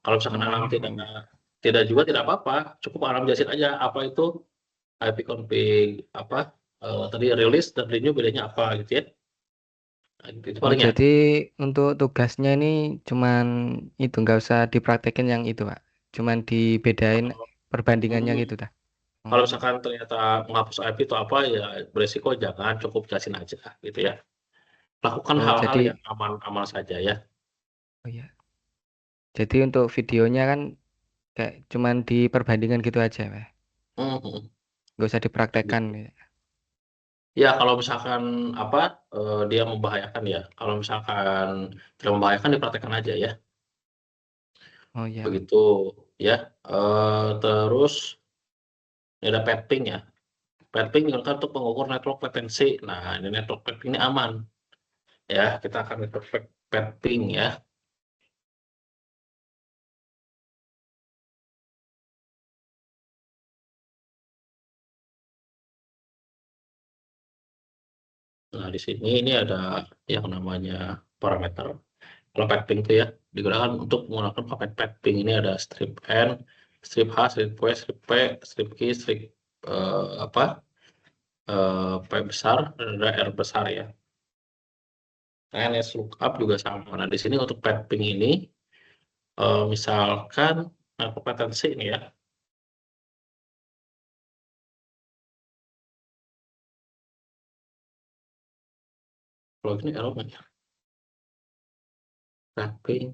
Kalau misalkan Anam Oh tidak iya. tidak juga tidak apa-apa, cukup Anam jelasin aja apa itu IP config apa tadi release dan renew bedanya apa gitu ya. Nah, itu Oh paling ya. jadi untuk tugasnya ini cuman itu nggak usah dipraktekin yang itu Pak. Cuman dibedain Kalau perbandingannya mm, gitu dah. kalau Oh, misalkan ternyata menghapus IP itu apa ya beresiko jangan, cukup jelasin aja gitu ya. Lakukan oh hal-hal jadi yang aman-aman saja ya. oh iya. Jadi untuk videonya kan kayak cuman diperbandingan gitu aja Pak. Mhm. Nggak usah dipraktekkan Gitu. ya. Ya kalau misalkan apa dia membahayakan ya. Kalau misalkan tidak membahayakan dipraktekkan aja ya. Oh iya. Begitu ya. Terus ini ada petting ya. Petting digunakan untuk mengukur network latency. Nah, ini network petting ini aman ya. Kita akan network petting ya. Nah, di sini ini ada yang namanya parameter. Kalau petting itu ya digunakan untuk menggunakan paket petting. Ini ada strip N, strip H, strip W, strip P, strip Q, strip apa P besar dan ada R besar ya. NS lookup juga sama. Nah, di sini untuk petting ini misalkan kompetensi ini ya. Kalau ini error nggak ya? Petting.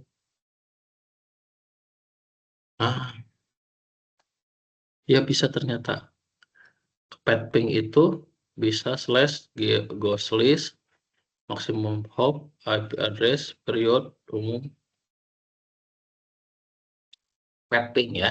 Ah, ya bisa ternyata. Petting itu bisa slash ghost list, maximum hop, IP address, period, umum, petting ya.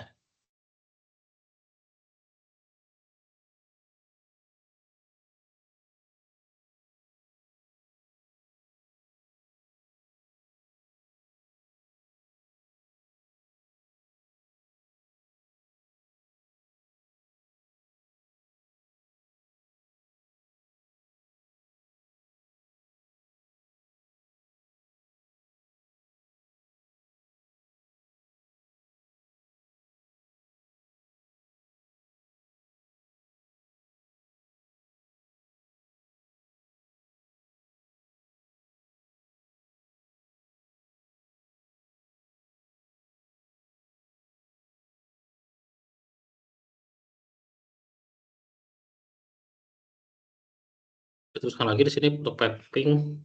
Itu sekali lagi di sini untuk ping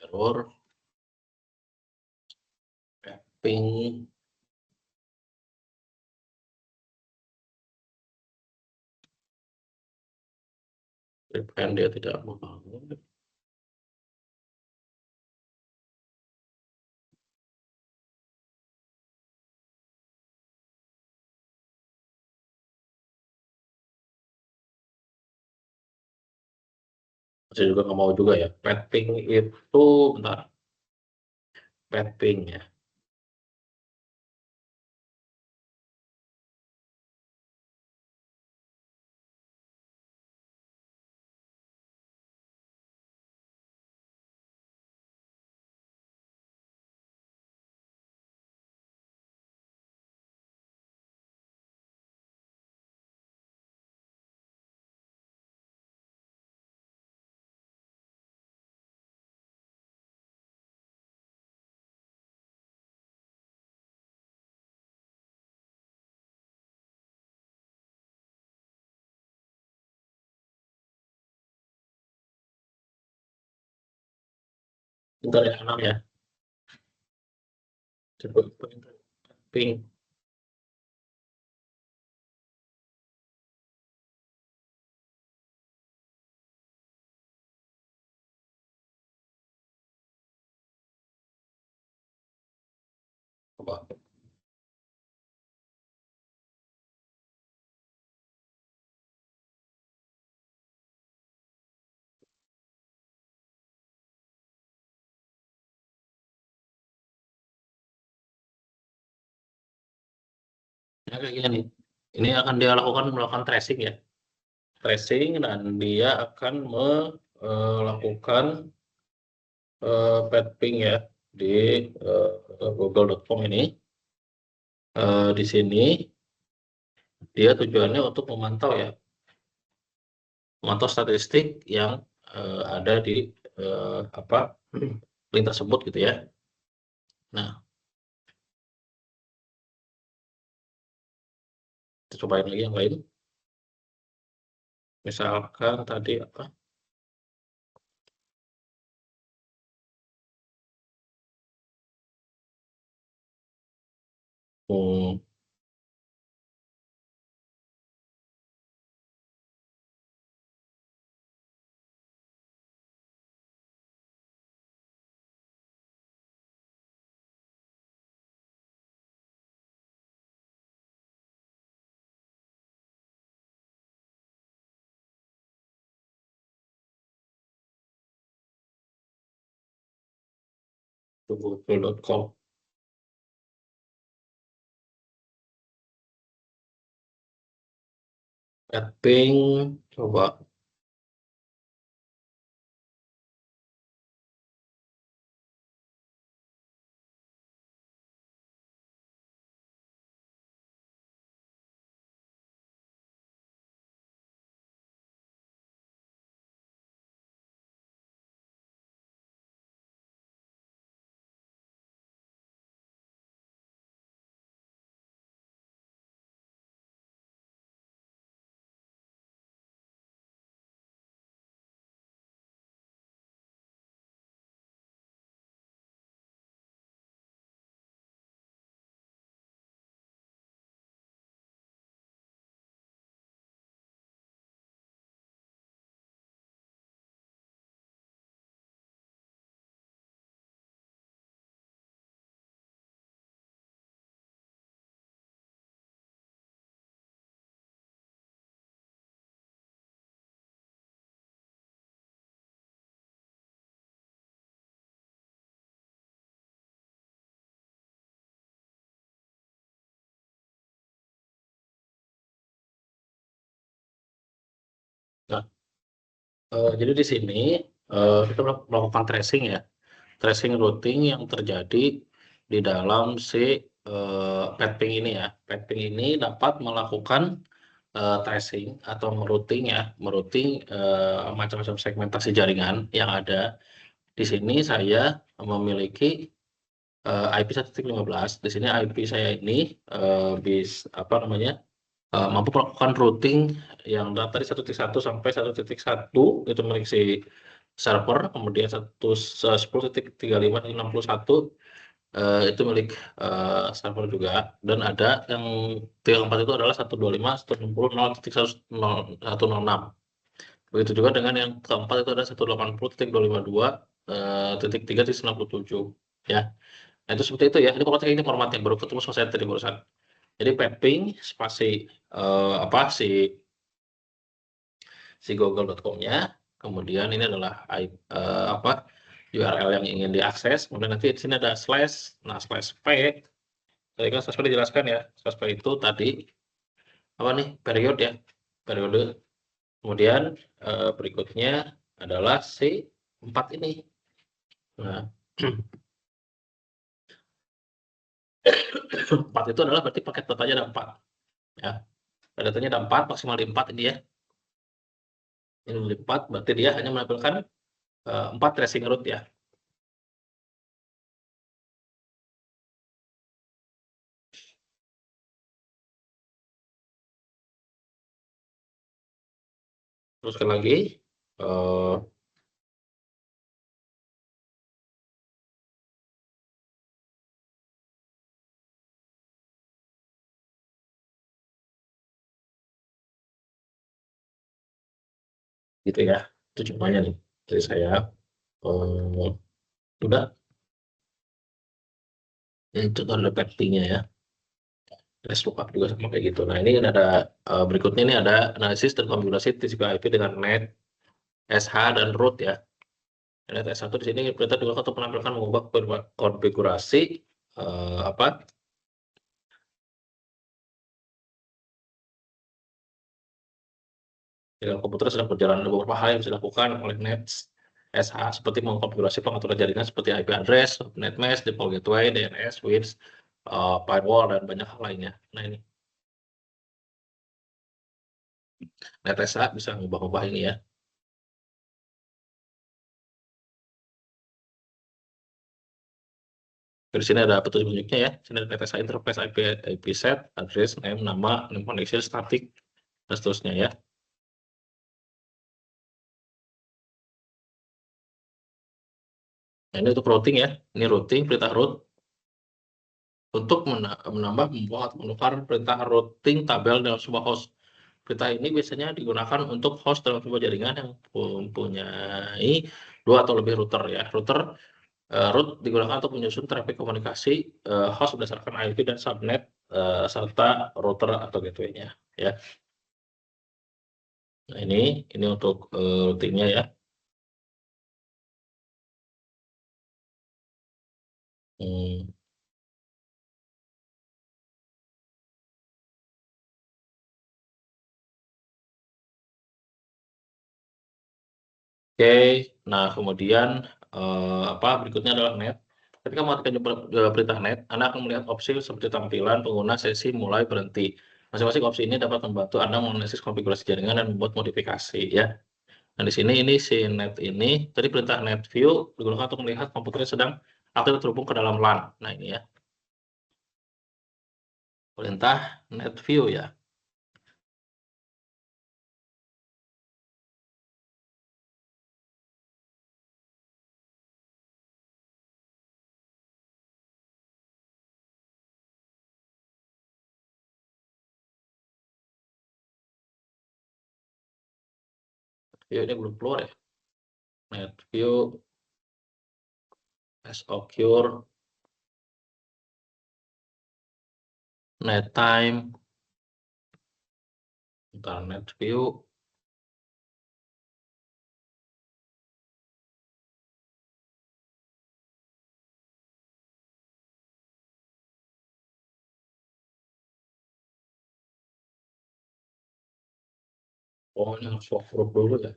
error ping replay dia tidak membangun. Saya juga nggak mau juga ya. Ping itu bentar. Ping ya. Bentar ya, 6 ya. Coba ping. Coba. Nah, kayak gini nih. Ini akan dia melakukan tracing ya. Tracing dan dia akan melakukan ping ya di google.com ini. Di sini dia tujuannya untuk memantau ya, memantau statistik yang ada di link tersebut gitu ya. Nah, kita cobain lagi yang lain. Misalkan tadi apa? Google.com. Ping, coba. Nah, jadi di sini kita melakukan tracing ya, tracing routing yang terjadi di dalam si ping ini ya. Ping ini dapat melakukan tracing atau merouting ya, macam-macam segmentasi jaringan yang ada. Di sini saya memiliki IP 1.15. Di sini IP saya ini mampu melakukan routing yang dari 1.1 sampai 1.1 itu milik si server, kemudian 10.35.61 itu milik server juga, dan ada yang keempat itu adalah 125.160.106. Begitu juga dengan yang keempat itu ada 180.252.3.97 ya. Nah, itu seperti itu ya. Ini format yang baru ketemu sama saya tadi barusan. Jadi mapping spasi si google.com-nya, kemudian ini adalah URL yang ingin diakses, kemudian nanti di sini ada slash, nah slash p, tadi kan slash p dijelaskan ya, slash p itu tadi periode, kemudian berikutnya adalah si 4 ini. Nah, 4 itu adalah berarti paket datanya ada 4 ya, datanya ada 4, maksimal di 4 ini ya, ini di 4 berarti dia hanya menampilkan 4 tracing route ya. Terus sekali lagi gitu ya, itu contohnya nih dari saya. Udah, itu ada packingnya ya, REST lookup juga sama kayak gitu. Nah, ini ada berikutnya ini ada analisis dan konfigurasi TCP IP dengan NAT, SH dan root ya. NAT SH di sini perintah digunakan untuk menampilkan mengubah konfigurasi Jika komputer sedang berjalan, ada beberapa hal yang bisa dilakukan oleh NAT SH seperti mengkonfigurasi pengaturan jaringan seperti IP address, net mesh, default gateway, DNS, switch, firewall, dan banyak hal lainnya. Nah, ini NAT SH bisa mengubah-ubah ini ya. Di sini ada petunjuknya ya. Sini ada NAT SH interface, IP set, address, name, nama, name connection, static, dan seterusnya ya. Nah, ini untuk routing ya. Ini routing, perintah route. Untuk menambah, membuat, atau menukar perintah routing tabel dalam sebuah host. Perintah ini biasanya digunakan untuk host dalam sebuah jaringan yang mempunyai 2 atau lebih router ya. Root digunakan untuk menyusun traffic komunikasi host berdasarkan IP dan subnet serta router atau gateway-nya ya. Nah, ini untuk routingnya ya. Oke, nah kemudian berikutnya adalah net. Ketika mematikan perintah net, Anda akan melihat opsi seperti tampilan pengguna, sesi, mulai, berhenti. Masing-masing opsi ini dapat membantu Anda menganalisis konfigurasi jaringan dan membuat modifikasi ya. Nah, di sini ini si net ini, tadi perintah net view digunakan untuk melihat komputernya sedang aktif terhubung ke dalam LAN. Nah, ini ya. Perintah net view ya. View ini belum keluar ya. Net view as occur, net time, net view. Oh, ini harus workgroup dulu ya.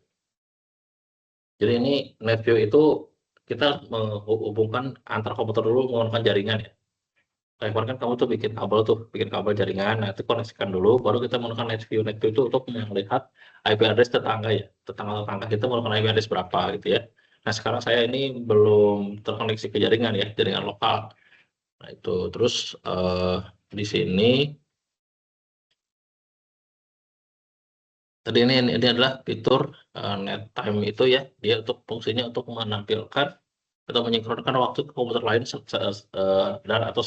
Jadi ini net view itu kita menghubungkan antar komputer dulu menggunakan jaringan ya. Kemarin kan kamu tuh bikin kabel jaringan, nah itu koneksikan dulu, baru kita menggunakan NetView. NetView itu untuk melihat IP address tetangga ya, tetangga kita menggunakan IP address berapa gitu ya. Nah sekarang saya ini belum terkoneksi ke jaringan ya, jaringan lokal. Nah itu terus di sini tadi ini adalah fitur net time itu ya, dia untuk fungsinya untuk menampilkan atau menyinkronkan waktu ke komputer lain dan atau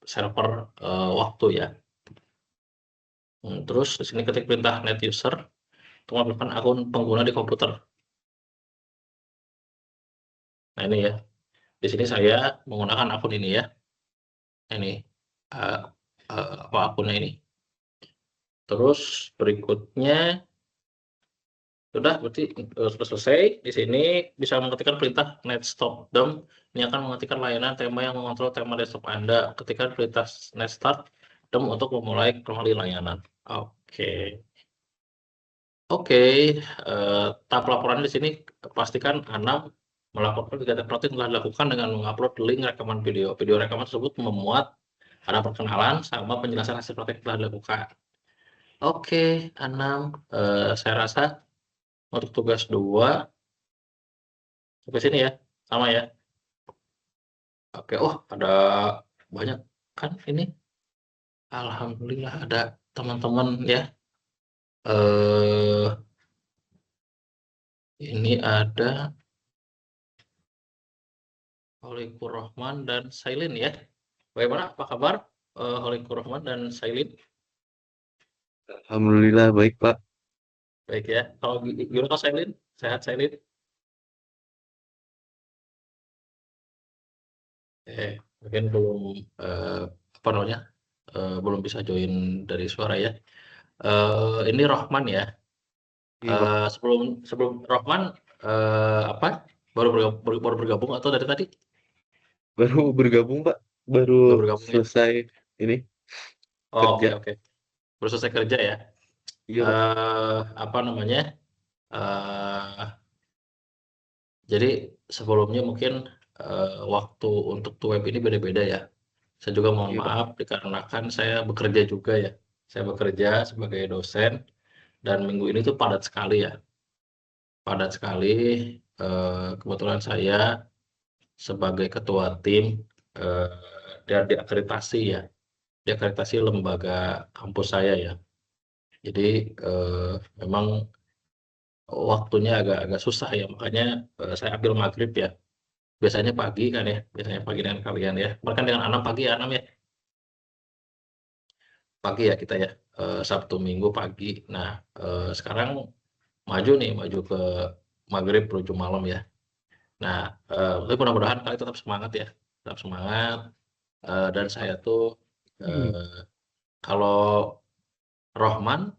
server waktu ya. Terus di sini ketik perintah net user untuk melakukan akun pengguna di komputer. Nah ini ya, di sini saya menggunakan akun ini ya. Ini apa akunnya ini. Terus berikutnya sudah berarti sudah selesai. Di sini bisa mengetikkan perintah net stop dem. Ini akan mengetikkan layanan tema yang mengontrol tema desktop Anda. Ketikkan perintah net start dem untuk memulai kembali layanan. Oke. Oke, tahap laporan di sini pastikan Anam melaporkan kegiatan rutin telah dilakukan dengan mengupload link rekaman video. Video rekaman tersebut memuat ada perkenalan sama penjelasan hasil praktek telah dilakukan. Oke, Anam, saya rasa untuk tugas 2 sampai sini ya, sama ya. Oke, oh ada banyak kan ini. Alhamdulillah ada teman-teman ya. Eh, ini ada Holikur Rahman dan Sailin ya. Bagaimana? Apa kabar Holikur Rahman dan Sailin? Alhamdulillah baik Pak. Baik ya. Kalau gimana Sailin? Sehat Sailin? Mungkin belum apa namanya? Belum bisa join dari suara ya. Ini Rahman ya. Iya Pak. Sebelum Rahman apa? Baru bergabung atau dari tadi? Baru bergabung Pak. Baru Baru bergabung ya. selesai ini Oh, kerja. oke. Baru selesai kerja ya. Iya Pak. Apa namanya? Jadi sebelumnya mungkin waktu untuk web ini beda-beda ya. Saya juga mohon Iya Pak. maaf dikarenakan saya bekerja juga ya. Saya bekerja sebagai dosen dan minggu ini tuh padat sekali ya. Padat sekali. Kebetulan saya sebagai ketua tim dan diakreditasi ya. Diakreditasi lembaga kampus saya ya. Jadi memang waktunya agak susah ya. Makanya saya ambil maghrib ya. Biasanya pagi kan ya, biasanya pagi dengan kalian ya. Bahkan dengan Anam pagi ya, Anam ya. Pagi ya kita ya, Sabtu Minggu pagi. Nah, sekarang maju ke maghrib menuju malam ya. Nah, tapi mudah-mudahan kalian tetap semangat ya, tetap semangat. Dan saya tuh kalau Rohman,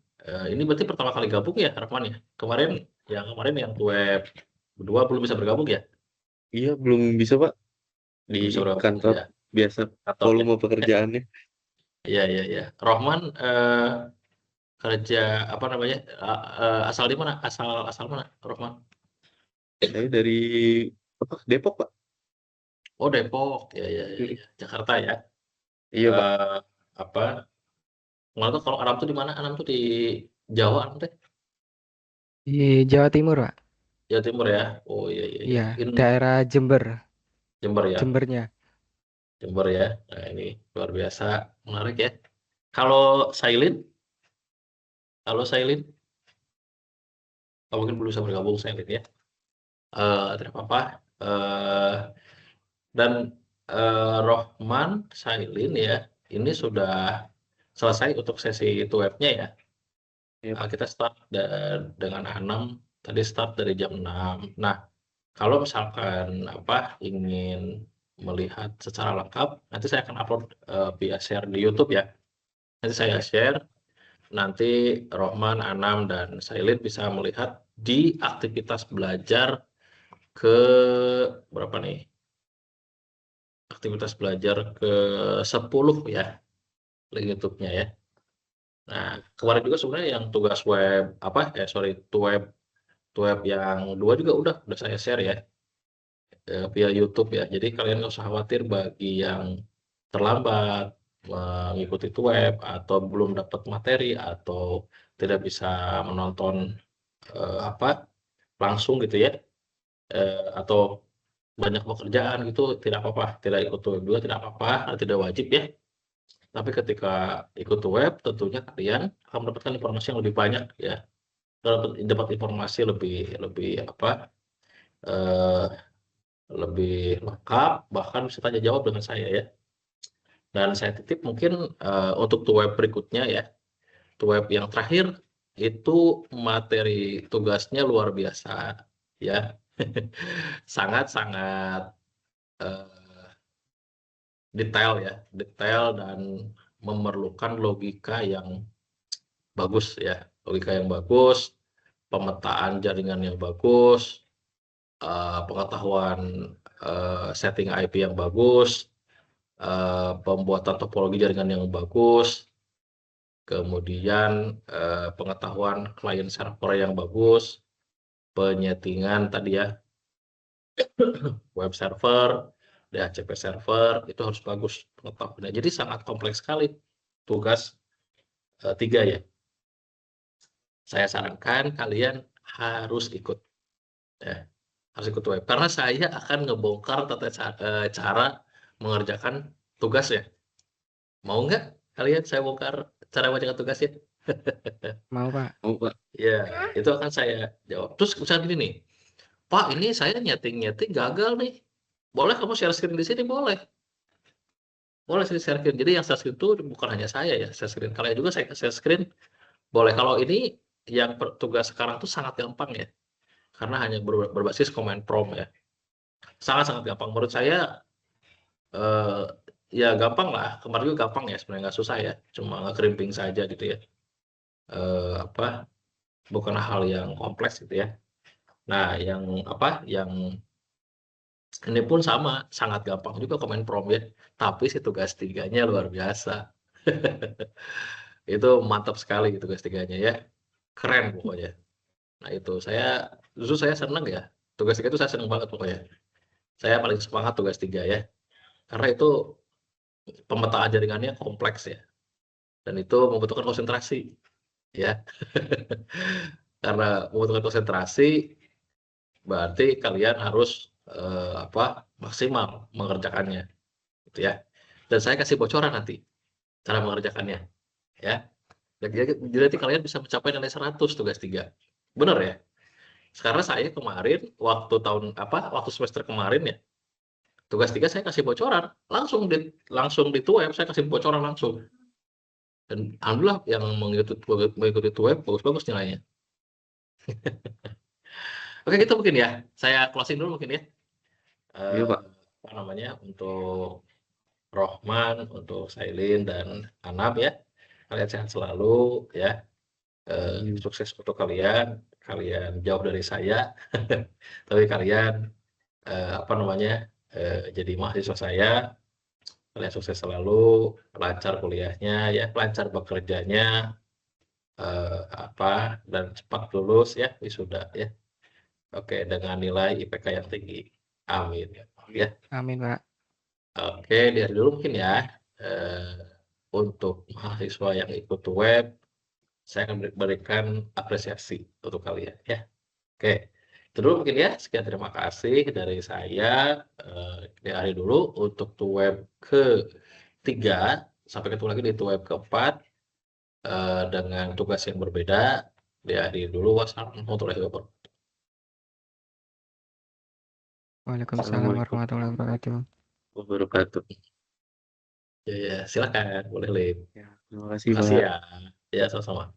ini berarti pertama kali gabung ya Rohman ya. Kemarin yang web kedua belum bisa bergabung ya, Iya belum bisa Pak. Di belum bisa bergabung kantor ya biasa kantornya. volume pekerjaannya. Iya. Rohman kerja apa namanya? Asal di mana? Asal mana, Rohman? Saya dari apa? Depok Pak. Oh, Depok. Ya. Jakarta ya. Iya Pak. Apa? Nggak tahu kalau Anam tuh di mana? Anam tuh di Jawa, Anam teh? Di Jawa Timur, Pak. Jawa Timur ya. Oh iya. Iya, In daerah Jember, Jember ya. Jembernya. Jember ya. Nah, ini luar biasa menarik ya. Kalau Sailin, mungkin belum bisa bergabung Sailin ya. Tidak apa-apa. Dan Rohman, Sailin ya, ini sudah selesai untuk sesi itu webnya ya. Iya Pak. Kita start dengan Anam, tadi start dari jam 6. Nah, kalau misalkan ingin melihat secara lengkap, nanti saya akan upload via share di YouTube ya. Nanti saya share, nanti Rohman, Anam, dan Sailin bisa melihat di aktivitas belajar ke berapa nih? Aktivitas belajar ke 10 ya, link YouTube-nya ya. Nah, kemarin juga sebenarnya yang tugas web web yang 2 juga udah saya share ya via YouTube ya. Jadi kalian nggak usah khawatir bagi yang terlambat mengikuti web atau belum dapat materi atau tidak bisa menonton langsung gitu ya, atau banyak pekerjaan gitu tidak apa-apa, tidak ikut web juga tidak apa-apa, tidak wajib ya. Tapi ketika ikut web tentunya kalian akan mendapatkan informasi yang lebih banyak ya, dapat informasi lebih lebih lengkap, bahkan bisa tanya jawab dengan saya ya. Dan saya titip mungkin untuk web berikutnya ya, web yang terakhir itu materi tugasnya luar biasa ya. Sangat-sangat detail dan memerlukan logika yang bagus ya, pemetaan jaringan yang bagus, pengetahuan setting IP yang bagus, pembuatan topologi jaringan yang bagus, kemudian pengetahuan client server yang bagus, penyetingan tadi ya, web server, DHCP server, itu harus bagus pengetahuannya. Jadi sangat kompleks sekali tugas 3 ya. Saya sarankan kalian harus ikut ya, harus ikut web karena saya akan ngebongkar tata cara mengerjakan tugas ya. Mau nggak kalian saya bongkar cara mengerjakan tugas ya? Mau, Pak. Oh, Pak. Ya, itu akan saya jawab. Terus misalnya gini nih, Pak, ini saya nyeting gagal nih. Boleh kamu share screen di sini? Boleh. Boleh share screen. Jadi yang share screen itu bukan hanya saya ya, share screen. Kalian juga saya share screen. Boleh. Kalau ini yang tugas sekarang tuh sangat gampang ya. Karena hanya berbasis command prompt ya. Sangat-sangat gampang. Menurut saya ya gampang lah. Kemarin juga gampang ya, sebenarnya nggak susah ya. Cuma nge-crimping saja gitu ya. Bukan hal yang kompleks gitu ya. Nah, yang ini pun sama, sangat gampang juga command prompt ya. Tapi si tugas 3-nya luar biasa. Itu mantap sekali gitu tugas 3-nya ya. Keren pokoknya. Nah, itu justru saya senang ya. Tugas 3 itu saya senang banget pokoknya. Saya paling semangat tugas 3 ya. Karena itu pemetaan jaringannya kompleks ya. Dan itu membutuhkan konsentrasi ya. Karena membutuhkan konsentrasi berarti kalian harus maksimal mengerjakannya gitu ya. Dan saya kasih bocoran nanti cara mengerjakannya ya. Jadi nanti kalian bisa mencapai nilai 100 tugas 3. Benar ya? Karena saya kemarin waktu semester kemarin ya, tugas 3 saya kasih bocoran, langsung di web saya kasih bocoran langsung. Dan alhamdulillah yang mengikuti web bagus-bagus nilainya. Oke, gitu mungkin ya. Saya closing dulu mungkin ya. Iya, Pak. Untuk Rohman, untuk Sailin dan Anab ya. Kalian sehat selalu ya. Sukses untuk kalian jauh dari saya. Tapi kalian jadi mahasiswa saya. Kalian sukses selalu, lancar kuliahnya ya, lancar bekerjanya, dan cepat lulus ya, wisuda ya. Oke, dengan nilai IPK yang tinggi. Amin ya. Amin, Pak. Oke, dari dulu mungkin ya. Untuk mahasiswa yang ikut web, saya akan berikan apresiasi untuk kalian ya. Oke, itu dulu mungkin ya. Sekian, terima kasih dari saya. Dari dulu untuk web ke-3. Sampai ketemu lagi di web ke-4 dengan tugas yang berbeda. Dari dulu. Wassalamualaikum warahmatullahi Waalaikumsalam warahmatullahi wabarakatuh. Ya, silakan, boleh Lip. Ya, terima kasih, Terima kasih Pak. ya. Ya, sama-sama.